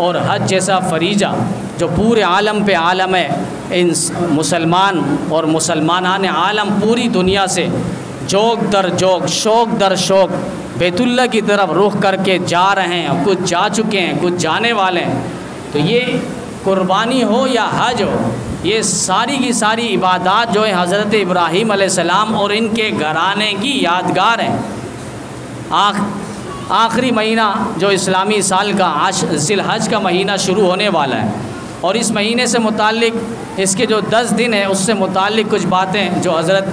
[SPEAKER 1] اور حج جیسا فریضہ جو پورے عالم پہ عالم ہے، ان مسلمان اور مسلمانان عالم پوری دنیا سے جوگ در جوگ، شوق در شوق بیت اللہ کی طرف رخ کر کے جا رہے ہیں، کچھ جا چکے ہیں، کچھ جانے والے ہیں۔ تو یہ قربانی ہو یا حج ہو، یہ ساری کی ساری عبادات جو ہے حضرت ابراہیم علیہ السلام اور ان کے گھرانے کی یادگار ہیں۔ آخری مہینہ جو اسلامی سال کا ذی الحج کا مہینہ شروع ہونے والا ہے، اور اس مہینے سے متعلق اس کے جو 10 دن ہیں اس سے متعلق کچھ باتیں جو حضرت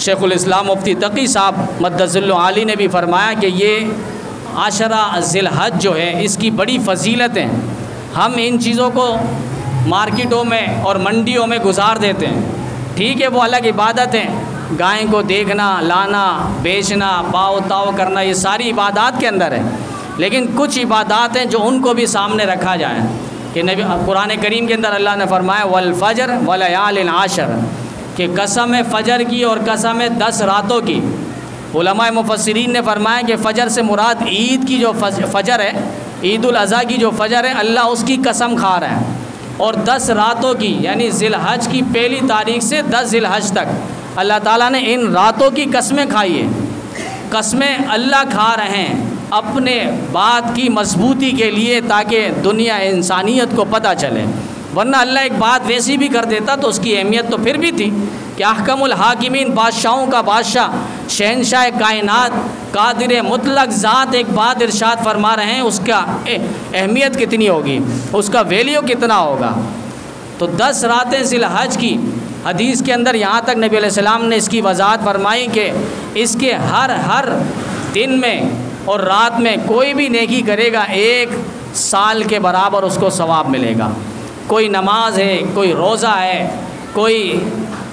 [SPEAKER 1] شیخ الاسلام مفتی تقی صاحب مدظ اللہ علی نے بھی فرمایا کہ یہ عشرہ ذی الحج جو ہے اس کی بڑی فضیلت ہیں۔ ہم ان چیزوں کو مارکیٹوں میں اور منڈیوں میں گزار دیتے ہیں، ٹھیک ہے وہ الگ عبادت ہیں، گائیں کو دیکھنا، لانا، بیچنا، باؤ تاؤ کرنا، یہ ساری عبادات کے اندر ہے، لیکن کچھ عبادات ہیں جو ان کو بھی سامنے رکھا جائے کہ نبی قرآن کریم کے اندر اللہ نے فرمایا والفجر ولیال عشر، کہ قسم ہے فجر کی اور قسم ہے 10 راتوں کی۔ علماء مفسرین نے فرمایا کہ فجر سے مراد عید کی جو فجر ہے، عید الاضحیٰ کی جو فجر ہے، اللہ اس کی قسم کھا رہا ہے، اور 10 راتوں کی یعنی ذی الحج کی پہلی تاریخ سے 10 ذی الحج تک اللہ تعالیٰ نے ان راتوں کی قسمیں کھائی ہیں۔ قسمیں اللہ کھا رہے ہیں اپنے بات کی مضبوطی کے لیے، تاکہ دنیا انسانیت کو پتہ چلے، ورنہ اللہ ایک بات ویسی بھی کر دیتا تو اس کی اہمیت تو پھر بھی تھی کہ احکم الحاکمین، بادشاہوں کا بادشاہ، شہنشاہ کائنات، قادر مطلق ذات ایک بات ارشاد فرما رہے ہیں، اس کا اہمیت کتنی ہوگی، اس کا ویلیو کتنا ہوگا۔ تو 10 راتیں ذی الحج کی حدیث کے اندر یہاں تک نبی علیہ السلام نے اس کی وضاحت فرمائی کہ اس کے ہر دن میں اور رات میں کوئی بھی نیکی کرے گا 1 سال کے برابر اس کو ثواب ملے گا۔ کوئی نماز ہے، کوئی روزہ ہے، کوئی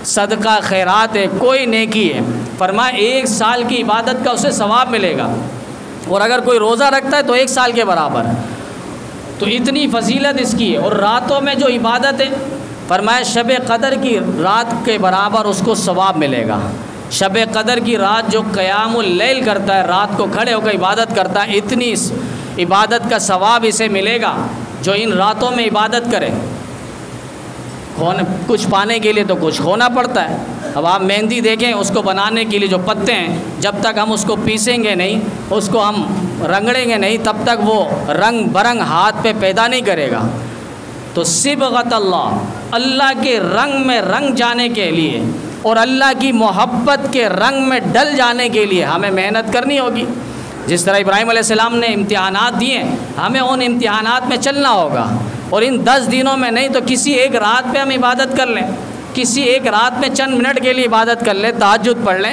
[SPEAKER 1] صدقہ خیرات ہے، کوئی نیکی ہے، فرمایا 1 سال کی عبادت کا اسے ثواب ملے گا، اور اگر کوئی روزہ رکھتا ہے تو 1 سال کے برابر۔ تو اتنی فضیلت اس کی ہے۔ اور راتوں میں جو عبادت ہے، فرمایا شب قدر کی رات کے برابر اس کو ثواب ملے گا۔ شب قدر کی رات جو قیام اللیل کرتا ہے، رات کو کھڑے ہو کر عبادت کرتا ہے، اتنی اس عبادت کا ثواب اسے ملے گا جو ان راتوں میں عبادت کرے۔ کچھ پانے کے لیے تو کچھ کھونا پڑتا ہے۔ اب آپ مہندی دیکھیں، اس کو بنانے کے لیے جو پتے ہیں، جب تک ہم اس کو پیسیں گے نہیں، اس کو ہم رنگڑیں گے نہیں، تب تک وہ رنگ برنگ ہاتھ پہ پیدا نہیں کرے گا۔ تو صبغت اللہ کے رنگ میں رنگ جانے کے لیے اور اللہ کی محبت کے رنگ میں ڈل جانے کے لیے ہمیں محنت کرنی ہوگی۔ جس طرح ابراہیم علیہ السلام نے امتحانات دیے، ہمیں ان امتحانات میں چلنا ہوگا، اور ان 10 دنوں میں نہیں تو کسی ایک رات پہ ہم عبادت کر لیں، کسی ایک رات میں چند منٹ کے لیے عبادت کر لیں، تہجد پڑھ لیں،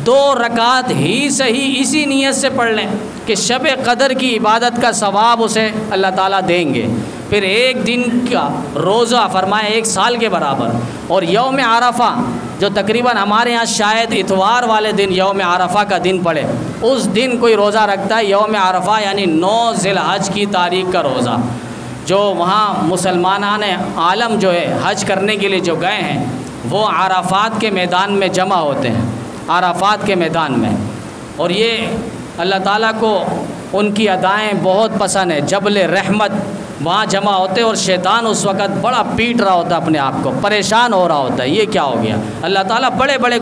[SPEAKER 1] 2 رکعت ہی صحیح اسی نیت سے پڑھ لیں کہ شب قدر کی عبادت کا ثواب اسے اللہ تعالیٰ دیں گے۔ پھر 1 دن کا روزہ فرمایا 1 سال کے برابر۔ اور یوم عرفہ جو تقریباً ہمارے ہاں شاید اتوار والے دن یوم عرفہ کا دن پڑے، اس دن کوئی روزہ رکھتا ہے، یوم عرفہ یعنی 9 ذی الحج کی تاریخ کا روزہ، جو وہاں مسلمانان عالم جو ہے حج کرنے کے لیے جو گئے ہیں، وہ عرفات کے میدان میں جمع ہوتے ہیں، عرفات کے میدان میں۔ اور یہ اللہ تعالیٰ کو ان کی ادائیں بہت پسند ہے۔ جبل رحمت وہاں جمع ہوتے، اور شیطان اس وقت بڑا پیٹ رہا ہوتا ہے، اپنے آپ کو پریشان ہو رہا ہوتا ہے، یہ کیا ہو گیا؟ اللہ تعالیٰ بڑے بڑے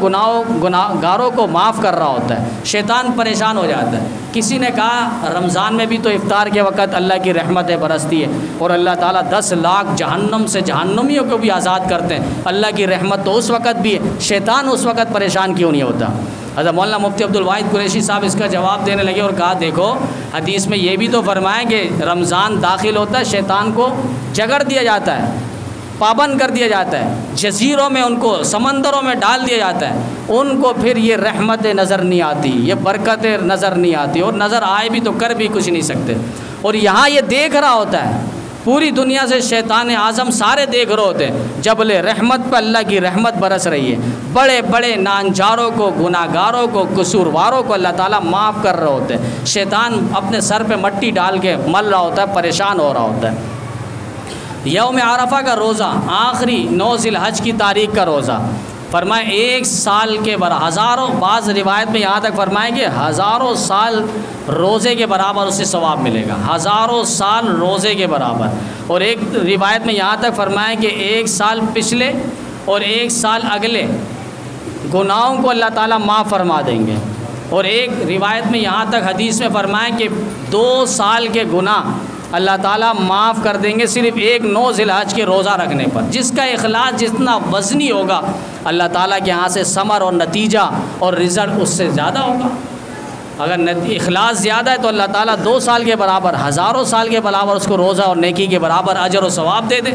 [SPEAKER 1] گناہگاروں کو معاف کر رہا ہوتا ہے، شیطان پریشان ہو جاتا ہے۔ کسی نے کہا رمضان میں بھی تو افطار کے وقت اللہ کی رحمتیں برستی ہے، اور اللہ تعالیٰ 10 لاکھ جہنم سے جہنمیوں کو بھی آزاد کرتے ہیں، اللہ کی رحمت تو اس وقت بھی ہے، شیطان اس وقت پریشان کیوں نہیں ہوتا؟ حضرت مولانا مفتی عبد الواحد قریشی صاحب اس کا جواب دینے لگے اور کہا دیکھو حدیث میں یہ بھی تو فرمایا کہ رمضان داخل ہوتا ہے، شیطان کو جگڑ دیا جاتا ہے، پابند کر دیا جاتا ہے، جزیروں میں ان کو سمندروں میں ڈال دیا جاتا ہے، ان کو پھر یہ رحمتیں نظر نہیں آتی، یہ برکتیں نظر نہیں آتی، اور نظر آئے بھی تو کر بھی کچھ نہیں سکتے۔ اور یہاں یہ دیکھ رہا ہوتا ہے، پوری دنیا سے شیطان اعظم سارے دیکھ رہے ہوتے ہیں، جبل رحمت پہ اللہ کی رحمت برس رہی ہے، بڑے بڑے نانجاروں کو، گناہگاروں کو، قصورواروں کو اللہ تعالیٰ معاف کر رہے ہوتے ہیں، شیطان اپنے سر پہ مٹی ڈال کے مل رہا ہوتا ہے، پریشان ہو رہا ہوتا ہے۔ یوم عرفہ کا روزہ آخری 9 ذی الحج کی تاریخ کا روزہ، فرمائے 1 سال کے برابر، ہزاروں، بعض روایت میں یہاں تک فرمائے کہ ہزاروں سال روزے کے برابر اسے ثواب ملے گا، ہزاروں سال روزے کے برابر۔ اور ایک روایت میں یہاں تک فرمائے کہ 1 سال پچھلے اور 1 سال اگلے گناہوں کو اللہ تعالیٰ معاف فرما دیں گے۔ اور ایک روایت میں یہاں تک حدیث میں فرمائے کہ 2 سال کے گناہ اللہ تعالیٰ معاف کر دیں گے صرف 9 ذی الحج کے روزہ رکھنے پر۔ جس کا اخلاص جتنا وزنی ہوگا، اللہ تعالیٰ کے ہاں سے ثمر اور نتیجہ اور رزلٹ اس سے زیادہ ہوگا۔ اگر اخلاص زیادہ ہے تو اللہ تعالیٰ 2 سال کے برابر، ہزاروں سال کے برابر اس کو روزہ اور نیکی کے برابر اجر و ثواب دے دے۔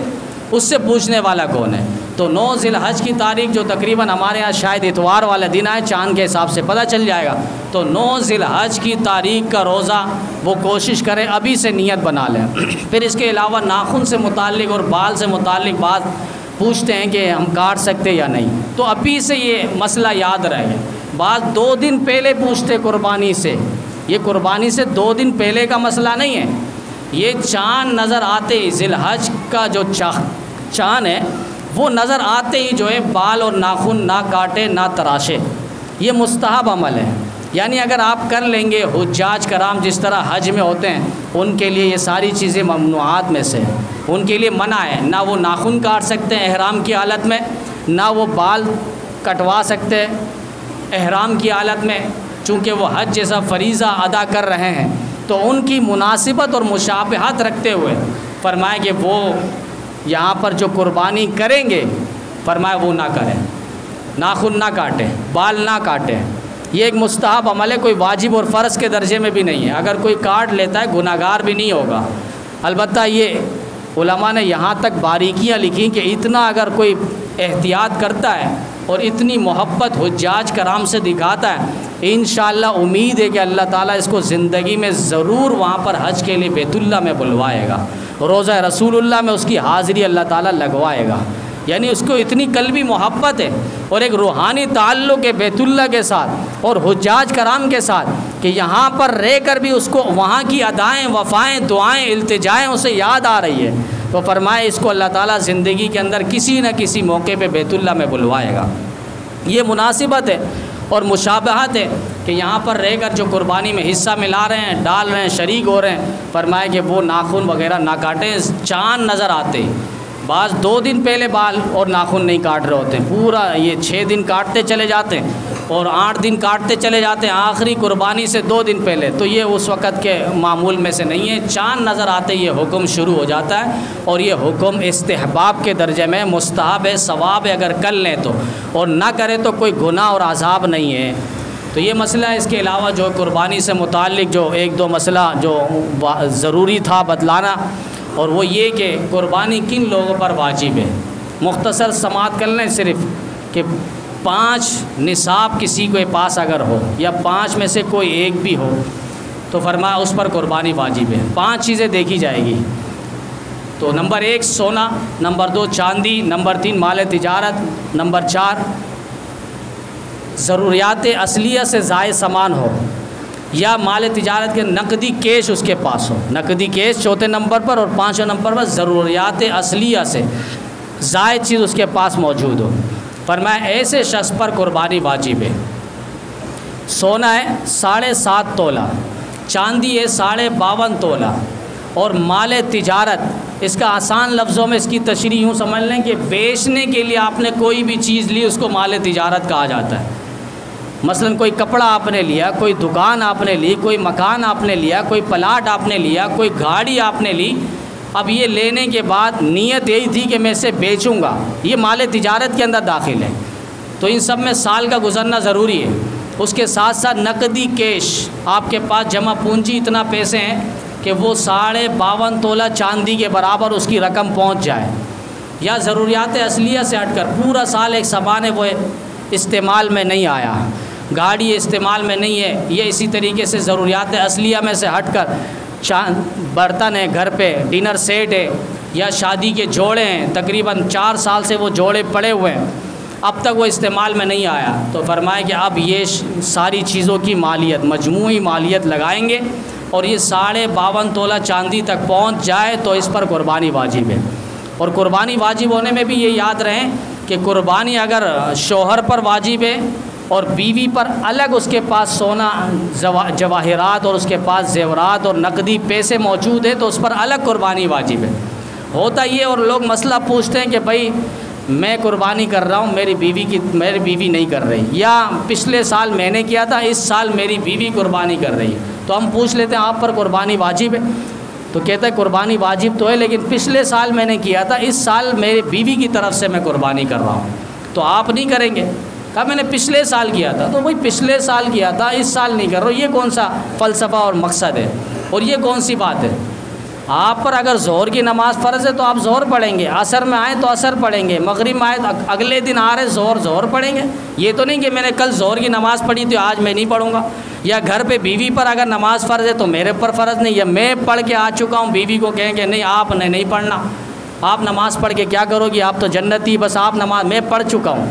[SPEAKER 1] اس سے پوچھنے والا کون ہے؟ تو 9 ذی الحج کی تاریخ جو تقریباً ہمارے ہاں شاید اتوار والا دن آئے، چاند کے حساب سے پتہ چل جائے گا، تو 9 ذی الحج کی تاریخ کا روزہ وہ کوشش کرے ابھی سے نیت بنا لیں۔ پھر اس کے علاوہ ناخن سے متعلق اور بال سے متعلق بات پوچھتے ہیں کہ ہم کاٹ سکتے یا نہیں، تو ابھی سے یہ مسئلہ یاد رہے۔ بعض 2 دن پہلے پوچھتے قربانی سے، یہ قربانی سے 2 دن پہلے کا مسئلہ نہیں ہے، یہ چاند نظر آتے ہی ذی الحج کا جو چاند ہے وہ نظر آتے ہی جو ہے بال اور ناخن نہ کاٹے نہ تراشے، یہ مستحب عمل ہے۔ یعنی اگر آپ کر لیں گے، حجاج کرام جس طرح حج میں ہوتے ہیں ان کے لیے یہ ساری چیزیں ممنوعات میں سے، ان کے لیے منع ہے، نہ وہ ناخن کاٹ سکتے ہیں احرام کی حالت میں، نہ وہ بال کٹوا سکتے احرام کی حالت میں، چونکہ وہ حج جیسا فریضہ ادا کر رہے ہیں، تو ان کی مناسبت اور مشابہت رکھتے ہوئے فرمایا کہ وہ یہاں پر جو قربانی کریں گے، فرمایا وہ نہ کریں، ناخن نہ کاٹیں، بال نہ کاٹیں۔ یہ ایک مستحب عمل ہے، کوئی واجب اور فرض کے درجے میں بھی نہیں ہے، اگر کوئی کاٹ لیتا ہے گناہگار بھی نہیں ہوگا۔ البتہ یہ علماء نے یہاں تک باریکیاں لکھی کہ اتنا اگر کوئی احتیاط کرتا ہے اور اتنی محبت حجاج کرام سے دکھاتا ہے، انشاءاللہ امید ہے کہ اللہ تعالیٰ اس کو زندگی میں ضرور وہاں پر حج کے لیے بیت اللہ میں بلوائے گا، روضہ رسول اللہ میں اس کی حاضری اللہ تعالیٰ لگوائے گا۔ یعنی اس کو اتنی قلبی محبت ہے اور ایک روحانی تعلق ہے بیت اللہ کے ساتھ اور حجاج کرام کے ساتھ کہ یہاں پر رہ کر بھی اس کو وہاں کی ادائیں، وفائیں، دعائیں، التجائیں اسے یاد آ رہی ہے، تو فرمائے اس کو اللہ تعالیٰ زندگی کے اندر کسی نہ کسی موقع پہ بیت اللہ میں بلوائے گا۔ یہ مناسبت ہے اور مشابہت ہے کہ یہاں پر رہ کر جو قربانی میں حصہ ملا رہے ہیں، ڈال رہے ہیں، شریک ہو رہے ہیں، فرمائے کہ وہ ناخن وغیرہ نہ کاٹیں، چاند نظر آتے ہیں۔ بعض 2 دن پہلے بال اور ناخن نہیں کاٹ رہے ہوتے ہیں، پورا یہ 6 دن کاٹتے چلے جاتے ہیں اور 8 دن کاٹتے چلے جاتے ہیں، آخری قربانی سے 2 دن پہلے، تو یہ اس وقت کے معمول میں سے نہیں ہے۔ چاند نظر آتے یہ حکم شروع ہو جاتا ہے اور یہ حکم استحباب کے درجے میں، مستحب ہے، ثواب ہے اگر کر لیں تو، اور نہ کرے تو کوئی گناہ اور عذاب نہیں ہے۔ تو یہ مسئلہ ہے۔ اس کے علاوہ جو قربانی سے متعلق جو 1-2 مسئلہ جو ضروری تھا بتلانا، اور وہ یہ کہ قربانی کن لوگوں پر واجب ہے۔ مختصر سماعت کر لیں صرف کہ 5 نصاب کسی کے پاس اگر ہو یا 5 میں سے کوئی ایک بھی ہو تو فرمایا اس پر قربانی واجب ہے۔ 5 چیزیں دیکھی جائے گی، تو نمبر 1 سونا، نمبر 2 چاندی، نمبر 3 مال تجارت، نمبر 4 ضروریات اصلیہ سے زائد سامان ہو یا مال تجارت کے نقدی کیش اس کے پاس ہو، نقدی کیش 4تھے نمبر پر، اور 5ویں نمبر پر ضروریات اصلیہ سے زائد چیز اس کے پاس موجود ہو۔ فرمایا ایسے شخص پر قربانی واجب ہے۔ سونا ہے 7.5 تولہ، چاندی ہے 52.5 تولہ، اور مال تجارت اس کا آسان لفظوں میں اس کی تشریح یوں سمجھ لیں کہ بیچنے کے لیے آپ نے کوئی بھی چیز لی اس کو مال تجارت کہا جاتا ہے۔ مثلا کوئی کپڑا آپ نے لیا، کوئی دکان آپ نے لی، کوئی مکان آپ نے لیا، کوئی پلاٹ آپ نے لیا، کوئی گاڑی آپ نے لی، اب یہ لینے کے بعد نیت یہی تھی کہ میں اسے بیچوں گا، یہ مال تجارت کے اندر داخل ہے۔ تو ان سب میں سال کا گزرنا ضروری ہے۔ اس کے ساتھ ساتھ نقدی کیش، آپ کے پاس جمع پونجی اتنا پیسے ہیں کہ وہ 52.5 تولہ چاندی کے برابر اس کی رقم پہنچ جائے، یا ضروریات اصلیہ سے ہٹ کر پورا سال ایک سامان ہے وہ استعمال میں نہیں آیا، گاڑی استعمال میں نہیں ہے، یہ اسی طریقے سے ضروریات اصلیہ میں سے ہٹ کر برتن ہے گھر پہ، ڈنر سیٹ ہے، یا شادی کے جوڑے ہیں، تقریباً 4 سال سے وہ جوڑے پڑے ہوئے ہیں، اب تک وہ استعمال میں نہیں آیا، تو فرمائے کہ اب یہ ساری چیزوں کی مالیت، مجموعی مالیت لگائیں گے اور یہ 52.5 تولہ چاندی تک پہنچ جائے تو اس پر قربانی واجب ہے۔ اور قربانی واجب ہونے میں بھی یہ یاد رہیں کہ قربانی اگر شوہر پر واجب ہے اور بیوی پر الگ اس کے پاس سونا جواہرات اور اس کے پاس زیورات اور نقدی پیسے موجود ہے تو اس پر الگ قربانی واجب ہے۔ ہوتا یہ اور لوگ مسئلہ پوچھتے ہیں کہ بھائی میں قربانی کر رہا ہوں، میری بیوی نہیں کر رہی، یا پچھلے سال میں نے کیا تھا اس سال میری بیوی قربانی کر رہی ہے، تو ہم پوچھ لیتے ہیں آپ پر قربانی واجب ہے؟ تو کہتا ہے قربانی واجب تو ہے لیکن پچھلے سال میں نے کیا تھا، اس سال میری بیوی کی طرف سے میں قربانی کر رہا ہوں، تو آپ نہیں کریں گے؟ کہا میں نے پچھلے سال کیا تھا، تو وہی پچھلے سال کیا تھا اس سال نہیں کر رہا ہوں، یہ کون سا فلسفہ اور مقصد ہے اور یہ کون سی بات ہے؟ آپ پر اگر ظہر کی نماز فرض ہے تو آپ ظہر پڑھیں گے، عصر میں آئے تو عصر پڑھیں گے، مغرب میں آئے تو اگلے دن آ رہے ظہر پڑھیں گے۔ یہ تو نہیں کہ میں نے کل ظہر کی نماز پڑھی تو آج میں نہیں پڑھوں گا، یا گھر پہ بیوی پر اگر نماز فرض ہے تو میرے پر فرض نہیں، یا میں پڑھ کے آ چکا ہوں بیوی کو کہیں کہ نہیں آپ نے نہیں پڑھنا، آپ نماز پڑھ کے کیا کرو گی، آپ تو جنتی، بس آپ نماز، میں پڑھ چکا ہوں۔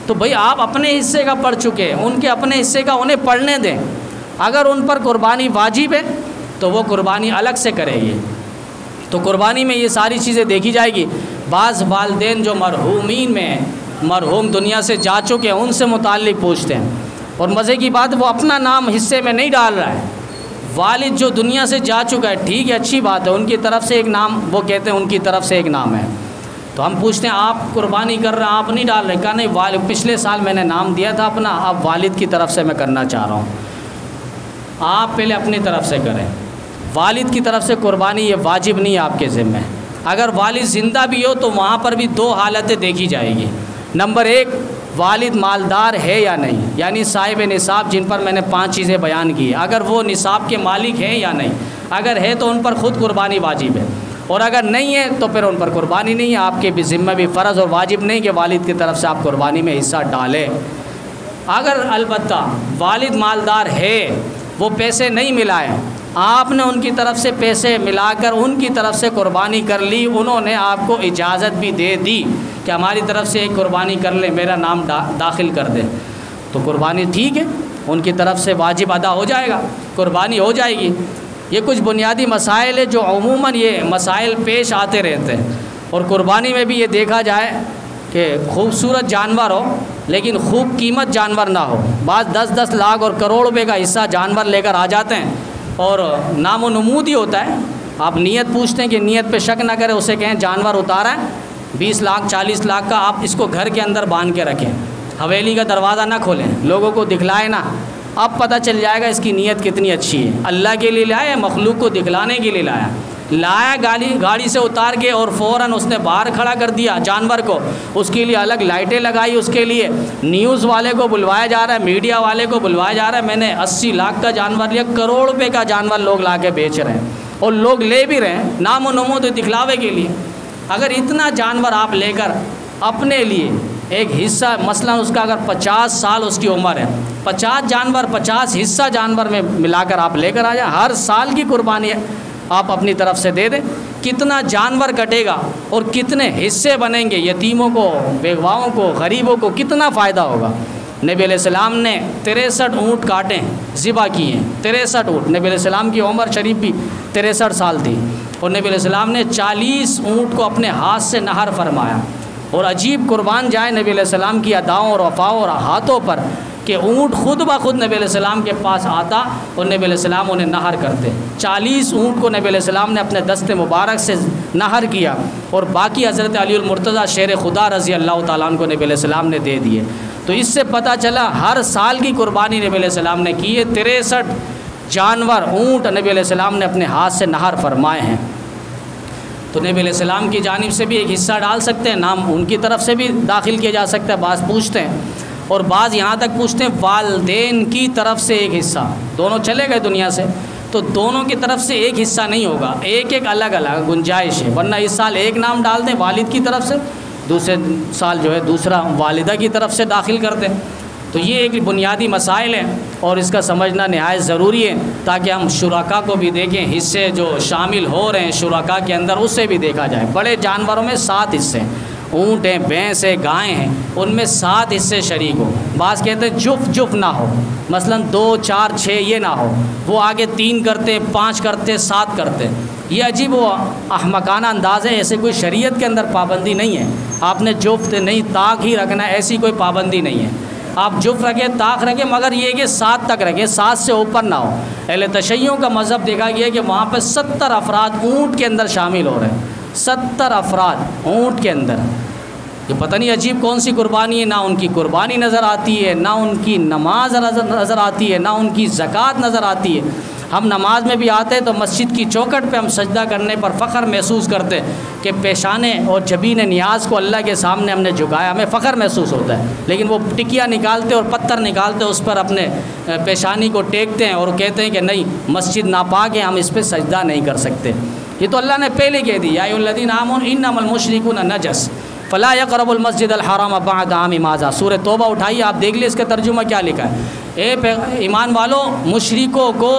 [SPEAKER 1] تو بھئی آپ اپنے حصے کا پڑھ چکے ہیں، ان کے اپنے حصے کا انہیں پڑھنے دیں۔ اگر ان پر قربانی واجب ہے تو وہ قربانی الگ سے کرے گی۔ تو قربانی میں یہ ساری چیزیں دیکھی جائے گی۔ بعض والدین جو مرحومین میں ہیں، مرحوم دنیا سے جا چکے ہیں، ان سے متعلق پوچھتے ہیں، اور مزے کی بات وہ اپنا نام حصے میں نہیں ڈال رہا ہے، والد جو دنیا سے جا چکا ہے، ٹھیک ہے اچھی بات ہے، ان کی طرف سے ایک نام، وہ کہتے ہیں ان کی طرف سے ایک نام ہے، تو ہم پوچھتے ہیں آپ قربانی کر رہے ہیں، آپ نہیں ڈال رہے؟ کہا نہیں، والد پچھلے سال میں نے نام دیا تھا اپنا، اب والد کی طرف سے میں کرنا چاہ رہا ہوں۔ آپ پہلے اپنی طرف سے کریں، والد کی طرف سے قربانی یہ واجب نہیں ہے آپ کے ذمہ۔ اگر والد زندہ بھی ہو تو وہاں پر بھی 2 حالتیں دیکھی جائے گی۔ نمبر 1، والد مالدار ہے یا نہیں، یعنی صاحب نصاب، جن پر میں نے 5 چیزیں بیان کی، اگر وہ نصاب کے مالک ہیں یا نہیں، اگر ہے تو ان پر خود قربانی واجب ہے، اور اگر نہیں ہے تو پھر ان پر قربانی نہیں ہے، آپ کے بھی ذمہ بھی فرض اور واجب نہیں کہ والد کی طرف سے آپ قربانی میں حصہ ڈالیں۔ اگر البتہ والد مالدار ہے، وہ پیسے نہیں ملائے آپ نے ان کی طرف سے پیسے ملا کر ان کی طرف سے قربانی کر لی، انہوں نے آپ کو اجازت بھی دے دی کہ ہماری طرف سے ایک قربانی کر لیں، میرا نام داخل کر دیں، تو قربانی ٹھیک ہے، ان کی طرف سے واجب ادا ہو جائے گا، قربانی ہو جائے گی۔ یہ کچھ بنیادی مسائل ہیں جو عموماً یہ مسائل پیش آتے رہتے ہیں، اور قربانی میں بھی یہ دیکھا جائے کہ خوبصورت جانور ہو لیکن خوب قیمت جانور نہ ہو، بعض 10-10 لاکھ اور کروڑ روپے کا حصہ جانور لے کر آ جاتے ہیں اور نام و نمود ہی ہوتا ہے۔ آپ نیت پوچھتے ہیں کہ نیت پہ شک نہ کرے، اسے کہیں جانور اتارا ہے 20 لاکھ 40 لاکھ کا، آپ اس کو گھر کے اندر باندھ کے رکھیں، حویلی کا دروازہ نہ کھولیں، لوگوں کو دکھلائے نہ، اب پتہ چل جائے گا اس کی نیت کتنی اچھی ہے، اللہ کے لیے لایا مخلوق کو دکھلانے کے لیے لایا گاڑی سے اتار کے اور فوراً اس نے باہر کھڑا کر دیا جانور کو، اس کے لیے الگ لائٹیں لگائی، اس کے لیے نیوز والے کو بلوایا جا رہا ہے، میڈیا والے کو بلوایا جا رہا ہے، میں نے 80 لاکھ کا جانور لیا، کروڑ روپے کا جانور لوگ لا کے بیچ رہے ہیں اور لوگ لے بھی رہے ہیں نام و نمود دکھلاوے کے لیے۔ اگر اتنا جانور آپ لے کر اپنے لیے ایک حصہ، مثلا اس کا اگر 50 سال اس کی عمر ہے، 50 جانور 50 حصہ جانور میں ملا کر آپ لے کر آ جائیں، ہر سال کی قربانی ہے، آپ اپنی طرف سے دے دیں، کتنا جانور کٹے گا اور کتنے حصے بنیں گے، یتیموں کو، بیواؤں کو، غریبوں کو کتنا فائدہ ہوگا۔ نبی علیہ السلام نے 63 اونٹ کاٹے ہیں، ذبح کیے ہیں، 63 اونٹ، نبی علیہ السلام کی عمر شریف بھی 63 سال تھی، اور نبی علیہ السلام نے 40 اونٹ کو اپنے ہاتھ سے نہر فرمایا، اور عجیب قربان جائے نبی علیہ السلام کی اداؤں اور وفاؤں اور ہاتھوں پر کہ اونٹ خود بخود نبی علیہ السلام کے پاس آتا اور نبی علیہ السلام انہیں نہر کرتے۔ 40 اونٹ کو نبی علیہ السلام نے اپنے دست مبارک سے نہر کیا، اور باقی حضرت علی المرتضیٰ شیر خدا رضی اللہ تعالیٰ عنہ کو نبی علیہ السلام نے دے دیے۔ تو اس سے پتہ چلا ہر سال کی قربانی نبی علیہ السلام نے کی ہے، 63 جانور اونٹ نبی علیہ السلام نے اپنے ہاتھ سے نہر فرمائے ہیں۔ تو نبی علیہ السلام کی جانب سے بھی ایک حصہ ڈال سکتے ہیں، نام ان کی طرف سے بھی داخل کیا جا سکتا ہے، بعض پوچھتے ہیں، اور بعض یہاں تک پوچھتے ہیں والدین کی طرف سے ایک حصہ، دونوں چلے گئے دنیا سے تو دونوں کی طرف سے ایک حصہ نہیں ہوگا، ایک ایک الگ الگ گنجائش ہے، ورنہ اس سال ایک نام ڈال دیں والد کی طرف سے، دوسرے سال جو ہے دوسرا والدہ کی طرف سے داخل کر دیں۔ تو یہ ایک بنیادی مسائل ہیں اور اس کا سمجھنا نہایت ضروری ہے، تاکہ ہم شرکا کو بھی دیکھیں، حصے جو شامل ہو رہے ہیں شرکا کے اندر اسے بھی دیکھا جائے۔ بڑے جانوروں میں 7 حصے ہیں، اونٹ ہیں، بھینس ہے، گائیں ہیں، ان میں 7 حصے شریک ہو۔ بعض کہتے ہیں جف نہ ہو، مثلا 2 4 6 یہ نہ ہو، وہ آگے 3 کرتے 5 کرتے 7 کرتے، یہ عجیب و احمقانہ انداز ہے، ایسے کوئی شریعت کے اندر پابندی نہیں ہے، آپ نے جفت نہیں طاق ہی رکھنا ہے، ایسی کوئی پابندی نہیں ہے، آپ جف رکھیں طاق رکھیں، مگر یہ کہ 7 تک رکھیں، 7 سے اوپر نہ ہو۔ اہل تشیعوں کا مذہب دیکھا گیا کہ وہاں پہ 70 افراد اونٹ کے اندر شامل ہو رہے ہیں، 70 افراد اونٹ کے اندر، یہ پتہ نہیں عجیب کون سی قربانی ہے، نہ ان کی قربانی نظر آتی ہے، نہ ان کی نماز نظر آتی ہے، نہ ان کی زکوٰۃ نظر آتی ہے۔ ہم نماز میں بھی آتے ہیں تو مسجد کی چوکھٹ پہ ہم سجدہ کرنے پر فخر محسوس کرتے کہ پیشانے اور جبین نیاز کو اللہ کے سامنے ہم نے جھکایا، ہمیں فخر محسوس ہوتا ہے، لیکن وہ ٹکیا نکالتے اور پتھر نکالتے اس پر اپنے پیشانی کو ٹیکتے ہیں اور کہتے ہیں کہ نہیں مسجد ناپاک ہے، ہم اس پہ سجدہ نہیں کر سکتے۔ یہ تو اللہ نے پہلے کہہ دی، یا ایھا الذین آمنوا انما المشرکون نجس فلا یقربوا المسجد الحرام بعد عامہم ھذا، سورہ توبہ اٹھائیے، آپ دیکھ لیں اس کا ترجمہ کیا لکھا ہے۔ اے ایمان والو، مشرکوں کو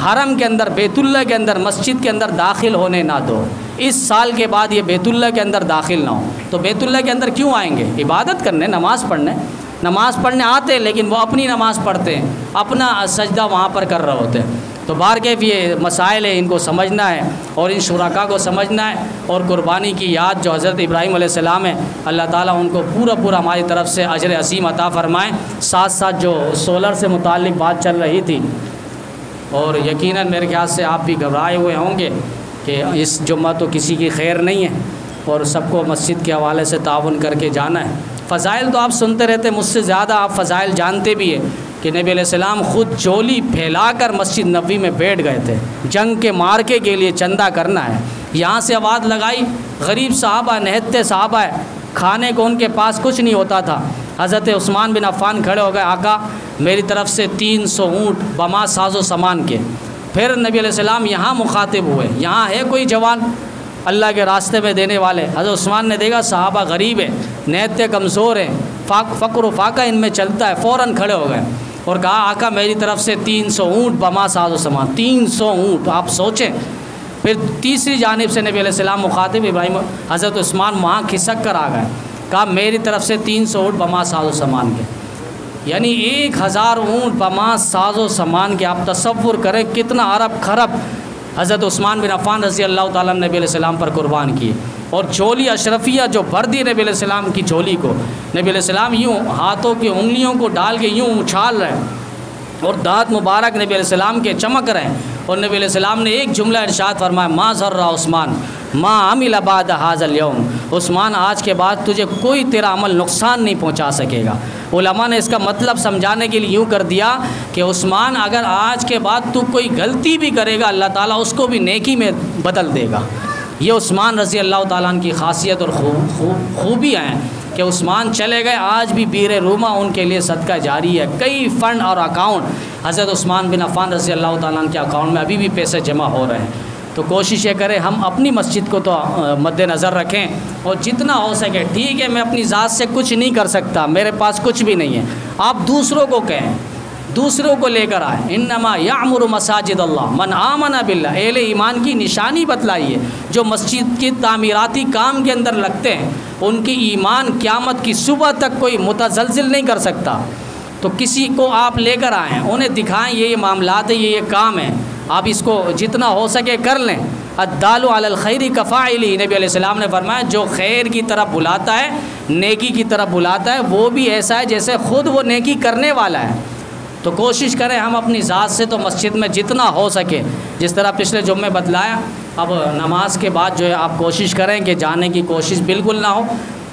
[SPEAKER 1] حرم کے اندر، بیت اللہ کے اندر، مسجد کے اندر داخل ہونے نہ دو، اس سال کے بعد یہ بیت اللہ کے اندر داخل نہ ہو۔ تو بیت اللہ کے اندر کیوں آئیں گے؟ عبادت کرنے، نماز پڑھنے آتے ہیں، لیکن وہ اپنی نماز پڑھتے ہیں، اپنا سجدہ وہاں پر کر رہے ہوتے ہیں۔ تو بہرکیف یہ مسائل ہیں، ان کو سمجھنا ہے اور ان شرکا کو سمجھنا ہے، اور قربانی کی یاد جو حضرت ابراہیم علیہ السلام ہے، اللہ تعالیٰ ان کو پورا ہماری طرف سے اجر عظیم عطا فرمائیں۔ ساتھ جو سولر سے متعلق بات چل رہی تھی، اور یقیناً میرے خیال سے آپ بھی گھبرائے ہوئے ہوں گے کہ اس جمعہ تو کسی کی خیر نہیں ہے اور سب کو مسجد کے حوالے سے تعاون کر کے جانا ہے۔ فضائل تو آپ سنتے رہتے، مجھ سے زیادہ آپ فضائل جانتے بھی ہیں کہ نبی علیہ السلام خود جولی پھیلا کر مسجد نبوی میں بیٹھ گئے تھے، جنگ کے مارکے کے لیے چندہ کرنا ہے، یہاں سے آواز لگائی، غریب صحابہ، نہتے صحابہ ہے، کھانے کو ان کے پاس کچھ نہیں ہوتا تھا، حضرت عثمان بن عفان کھڑے ہو گئے، آقا میری طرف سے 300 اونٹ بما ساز و سامان کے۔ پھر نبی علیہ السلام یہاں مخاطب ہوئے، یہاں ہے کوئی جوان اللہ کے راستے میں دینے والے؟ حضرت عثمان نے دیکھا صحابہ غریب ہیں، نہتے کمزور ہیں، فقر و فاقہ ان میں چلتا ہے، فوراً کھڑے ہو گئے، اور کہا آقا میری طرف سے 300 اونٹ بما ساز و سامان، 300 اونٹ، آپ سوچیں۔ پھر تیسری جانب سے نبی علیہ السلام مخاطب ابراہیم حضرت عثمان وہاں کھسک کر آ گئے، کہا میری طرف سے 300 اونٹ بما ساز و سامان کے، یعنی 1000 اونٹ بما ساز و سامان کے۔ آپ تصور کریں کتنا ارب خرب حضرت عثمان بن عفان رضی اللہ تعالیٰ نے نبی علیہ السلام پر قربان کیے، اور جھولی اشرفیہ جو بھر دی نبی علیہ السلام کی جھولی کو، نبی علیہ السلام یوں ہاتھوں کی انگلیوں کو ڈال کے یوں اچھال رہے ہیں، اور دانت مبارک نبی علیہ السلام کے چمک رہے ہیں، اور نبی علیہ السلام نے ایک جملہ ارشاد فرمایا، ما ضر عثمان ما عمل بعد هذا اليوم، عثمان آج کے بعد تجھے کوئی تیرا عمل نقصان نہیں پہنچا سکے گا۔ علماء نے اس کا مطلب سمجھانے کے لیے یوں کر دیا کہ عثمان اگر آج کے بعد تو کوئی غلطی بھی کرے گا اللہ تعالیٰ اس کو بھی نیکی میں بدل دے گا۔ یہ عثمان رضی اللہ تعالیٰ عنہ کی خاصیت اور خوبیاں ہیں کہ عثمان چلے گئے، آج بھی بیر روما ان کے لیے صدقہ جاری ہے۔ کئی فنڈ اور اکاؤنٹ حضرت عثمان بن عفان رضی اللہ تعالیٰ عنہ کے اکاؤنٹ میں ابھی بھی پیسے جمع ہو رہے ہیں۔ تو کوشش یہ کریں ہم اپنی مسجد کو تو مد نظر رکھیں، اور جتنا ہو سکے، ٹھیک ہے میں اپنی ذات سے کچھ نہیں کر سکتا، میرے پاس کچھ بھی نہیں ہے، آپ دوسروں کو کہیں، دوسروں کو لے کر آئیں۔ انما یعمر مساجد اللہ من آمن باللہ، اہل ایمان کی نشانی بتلائیے، جو مسجد کی تعمیراتی کام کے اندر لگتے ہیں ان کی ایمان قیامت کی صبح تک کوئی متزلزل نہیں کر سکتا۔ تو کسی کو آپ لے کر آئیں، انہیں دکھائیں یہ معاملات ہیں، یہ کام ہے، آپ اس کو جتنا ہو سکے کر لیں۔ الدال علی الخیر کفاعلہ، نبی علیہ السلام نے فرمایا جو خیر کی طرف بلاتا ہے، نیکی کی طرف بلاتا ہے، وہ بھی ایسا ہے جیسے خود وہ نیکی کرنے والا ہے۔ تو کوشش کریں ہم اپنی ذات سے تو مسجد میں جتنا ہو سکے، جس طرح پچھلے جمعے بتلایا، اب نماز کے بعد جو ہے آپ کوشش کریں کہ جانے کی کوشش بالکل نہ ہو۔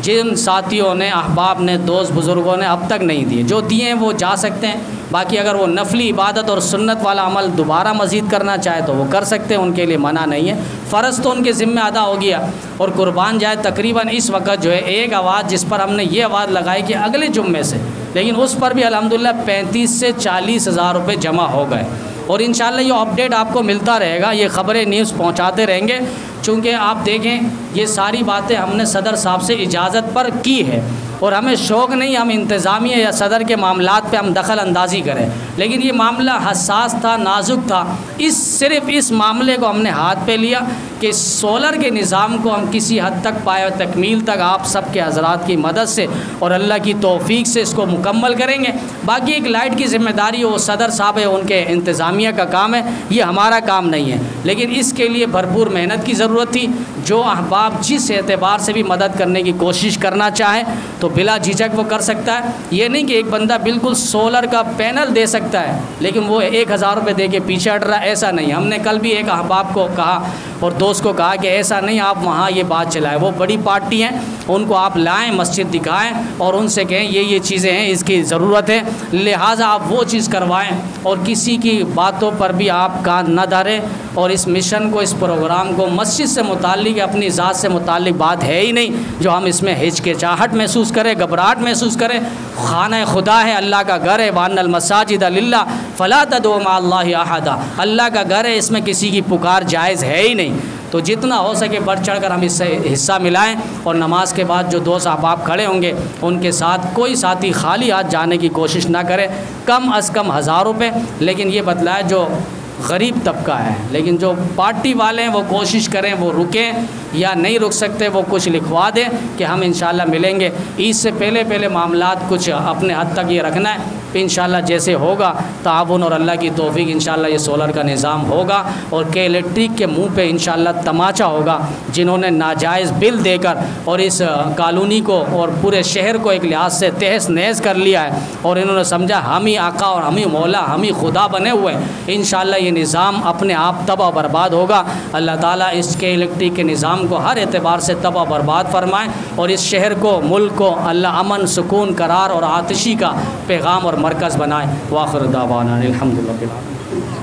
[SPEAKER 1] جن ساتھیوں نے، احباب نے، دوست بزرگوں نے اب تک نہیں دیے، جو دیے ہیں وہ جا سکتے ہیں، باقی اگر وہ نفلی عبادت اور سنت والا عمل دوبارہ مزید کرنا چاہے تو وہ کر سکتے ہیں، ان کے لیے منع نہیں ہے۔ فرض تو ان کے ذمہ ادا ہو گیا، اور قربان جائے تقریباً اس وقت جو ہے ایک آواز جس پر ہم نے یہ آواز لگائی کہ اگلے جمعے سے، لیکن اس پر بھی الحمدللہ 35 سے 40 ہزار روپے جمع ہو گئے، اور انشاءاللہ یہ اپڈیٹ آپ کو ملتا رہے گا، یہ خبریں نیوز پہنچاتے رہیں گے، چونکہ آپ دیکھیں یہ ساری باتیں ہم نے صدر صاحب سے اجازت پر کی ہے، اور ہمیں شوق نہیں ہم انتظامیہ یا صدر کے معاملات پہ ہم دخل اندازی کریں، لیکن یہ معاملہ حساس تھا، نازک تھا، صرف اس معاملے کو ہم نے ہاتھ پہ لیا کہ سولر کے نظام کو ہم کسی حد تک پائے تکمیل تک آپ سب کے حضرات کی مدد سے اور اللہ کی توفیق سے اس کو مکمل کریں گے۔ باقی ایک لائٹ کی ذمہ داری وہ صدر صاحب ہے، ان کے انتظامیہ کا کام ہے، یہ ہمارا کام نہیں ہے، لیکن اس کے لیے بھرپور محنت کی ضرورت تھی۔ جو احباب جس اعتبار سے بھی مدد کرنے کی کوشش کرنا چاہیں تو بلا جھجک وہ کر سکتا ہے۔ یہ نہیں کہ ایک بندہ بالکل سولر کا پینل دے سکتا ہے لیکن وہ 1000 روپے دے کے پیچھے ہٹ رہا ہے، ایسا نہیں۔ ہم نے کل بھی ایک احباب کو کہا اور دوست کو کہا کہ ایسا نہیں، آپ وہاں یہ بات چلائیں، وہ بڑی پارٹی ہیں، ان کو آپ لائیں، مسجد دکھائیں اور ان سے کہیں یہ چیزیں ہیں، اس کی ضرورت ہے، لہٰذا آپ وہ چیز کروائیں، اور کسی کی باتوں پر بھی آپ کان نہ دھریں، اور اس مشن کو، اس پروگرام کو مسجد سے متعلق، اپنی ذات سے متعلق بات ہے ہی نہیں جو ہم اس میں ہچکچاہٹ محسوس کریں، گھبراہٹ محسوس کریں۔ خانہ خدا ہے، اللہ کا گھر ہے، وَأَنَّ الْمَسَاجِدَ لِلَّهِ فَلَا تَدْعُوا مَعَ اللَّهِ أَحَدًا، اللہ کا گھر ہے، اس میں کسی کی پکار جائز ہے ہی نہیں۔ تو جتنا ہو سکے بڑھ چڑھ کر ہم اس سے حصہ ملائیں، اور نماز کے بعد جو دوست احباب کھڑے ہوں گے ان کے ساتھ کوئی ساتھی خالی ہاتھ جانے کی کوشش نہ کرے، کم از کم 1000 روپے، لیکن یہ بتلائے جو غریب طبقہ ہے، لیکن جو پارٹی والے ہیں وہ کوشش کریں وہ رکیں، یا نہیں رک سکتے وہ کچھ لکھوا دیں کہ ہم انشاءاللہ ملیں گے۔ عید سے پہلے معاملات کچھ اپنے حد تک یہ رکھنا ہے، انشاءاللہ جیسے ہوگا تعاون اور اللہ کی توفیق انشاءاللہ یہ سولر کا نظام ہوگا، اور کہ الیکٹرک کے منہ پہ انشاءاللہ تماچا ہوگا جنہوں نے ناجائز بل دے کر اور اس کالونی کو اور پورے شہر کو ایک لحاظ سے تہس نہس کر لیا ہے، اور انہوں نے سمجھا ہم ہی آقا اور ہم ہی مولا، ہم ہی خدا بنے ہوئے ہیں۔ انشاءاللہ یہ نظام اپنے آپ تباہ و برباد ہوگا۔ اللہ تعالیٰ اس کے الیکٹرک کے نظام کو ہر اعتبار سے تباہ و برباد فرمائیں، اور اس شہر کو، ملک کو اللہ امن، سکون، قرار اور آتشی کا پیغام اور مرکز بنائیں۔ وآخر دعوانا الحمدللہ رب العالمین۔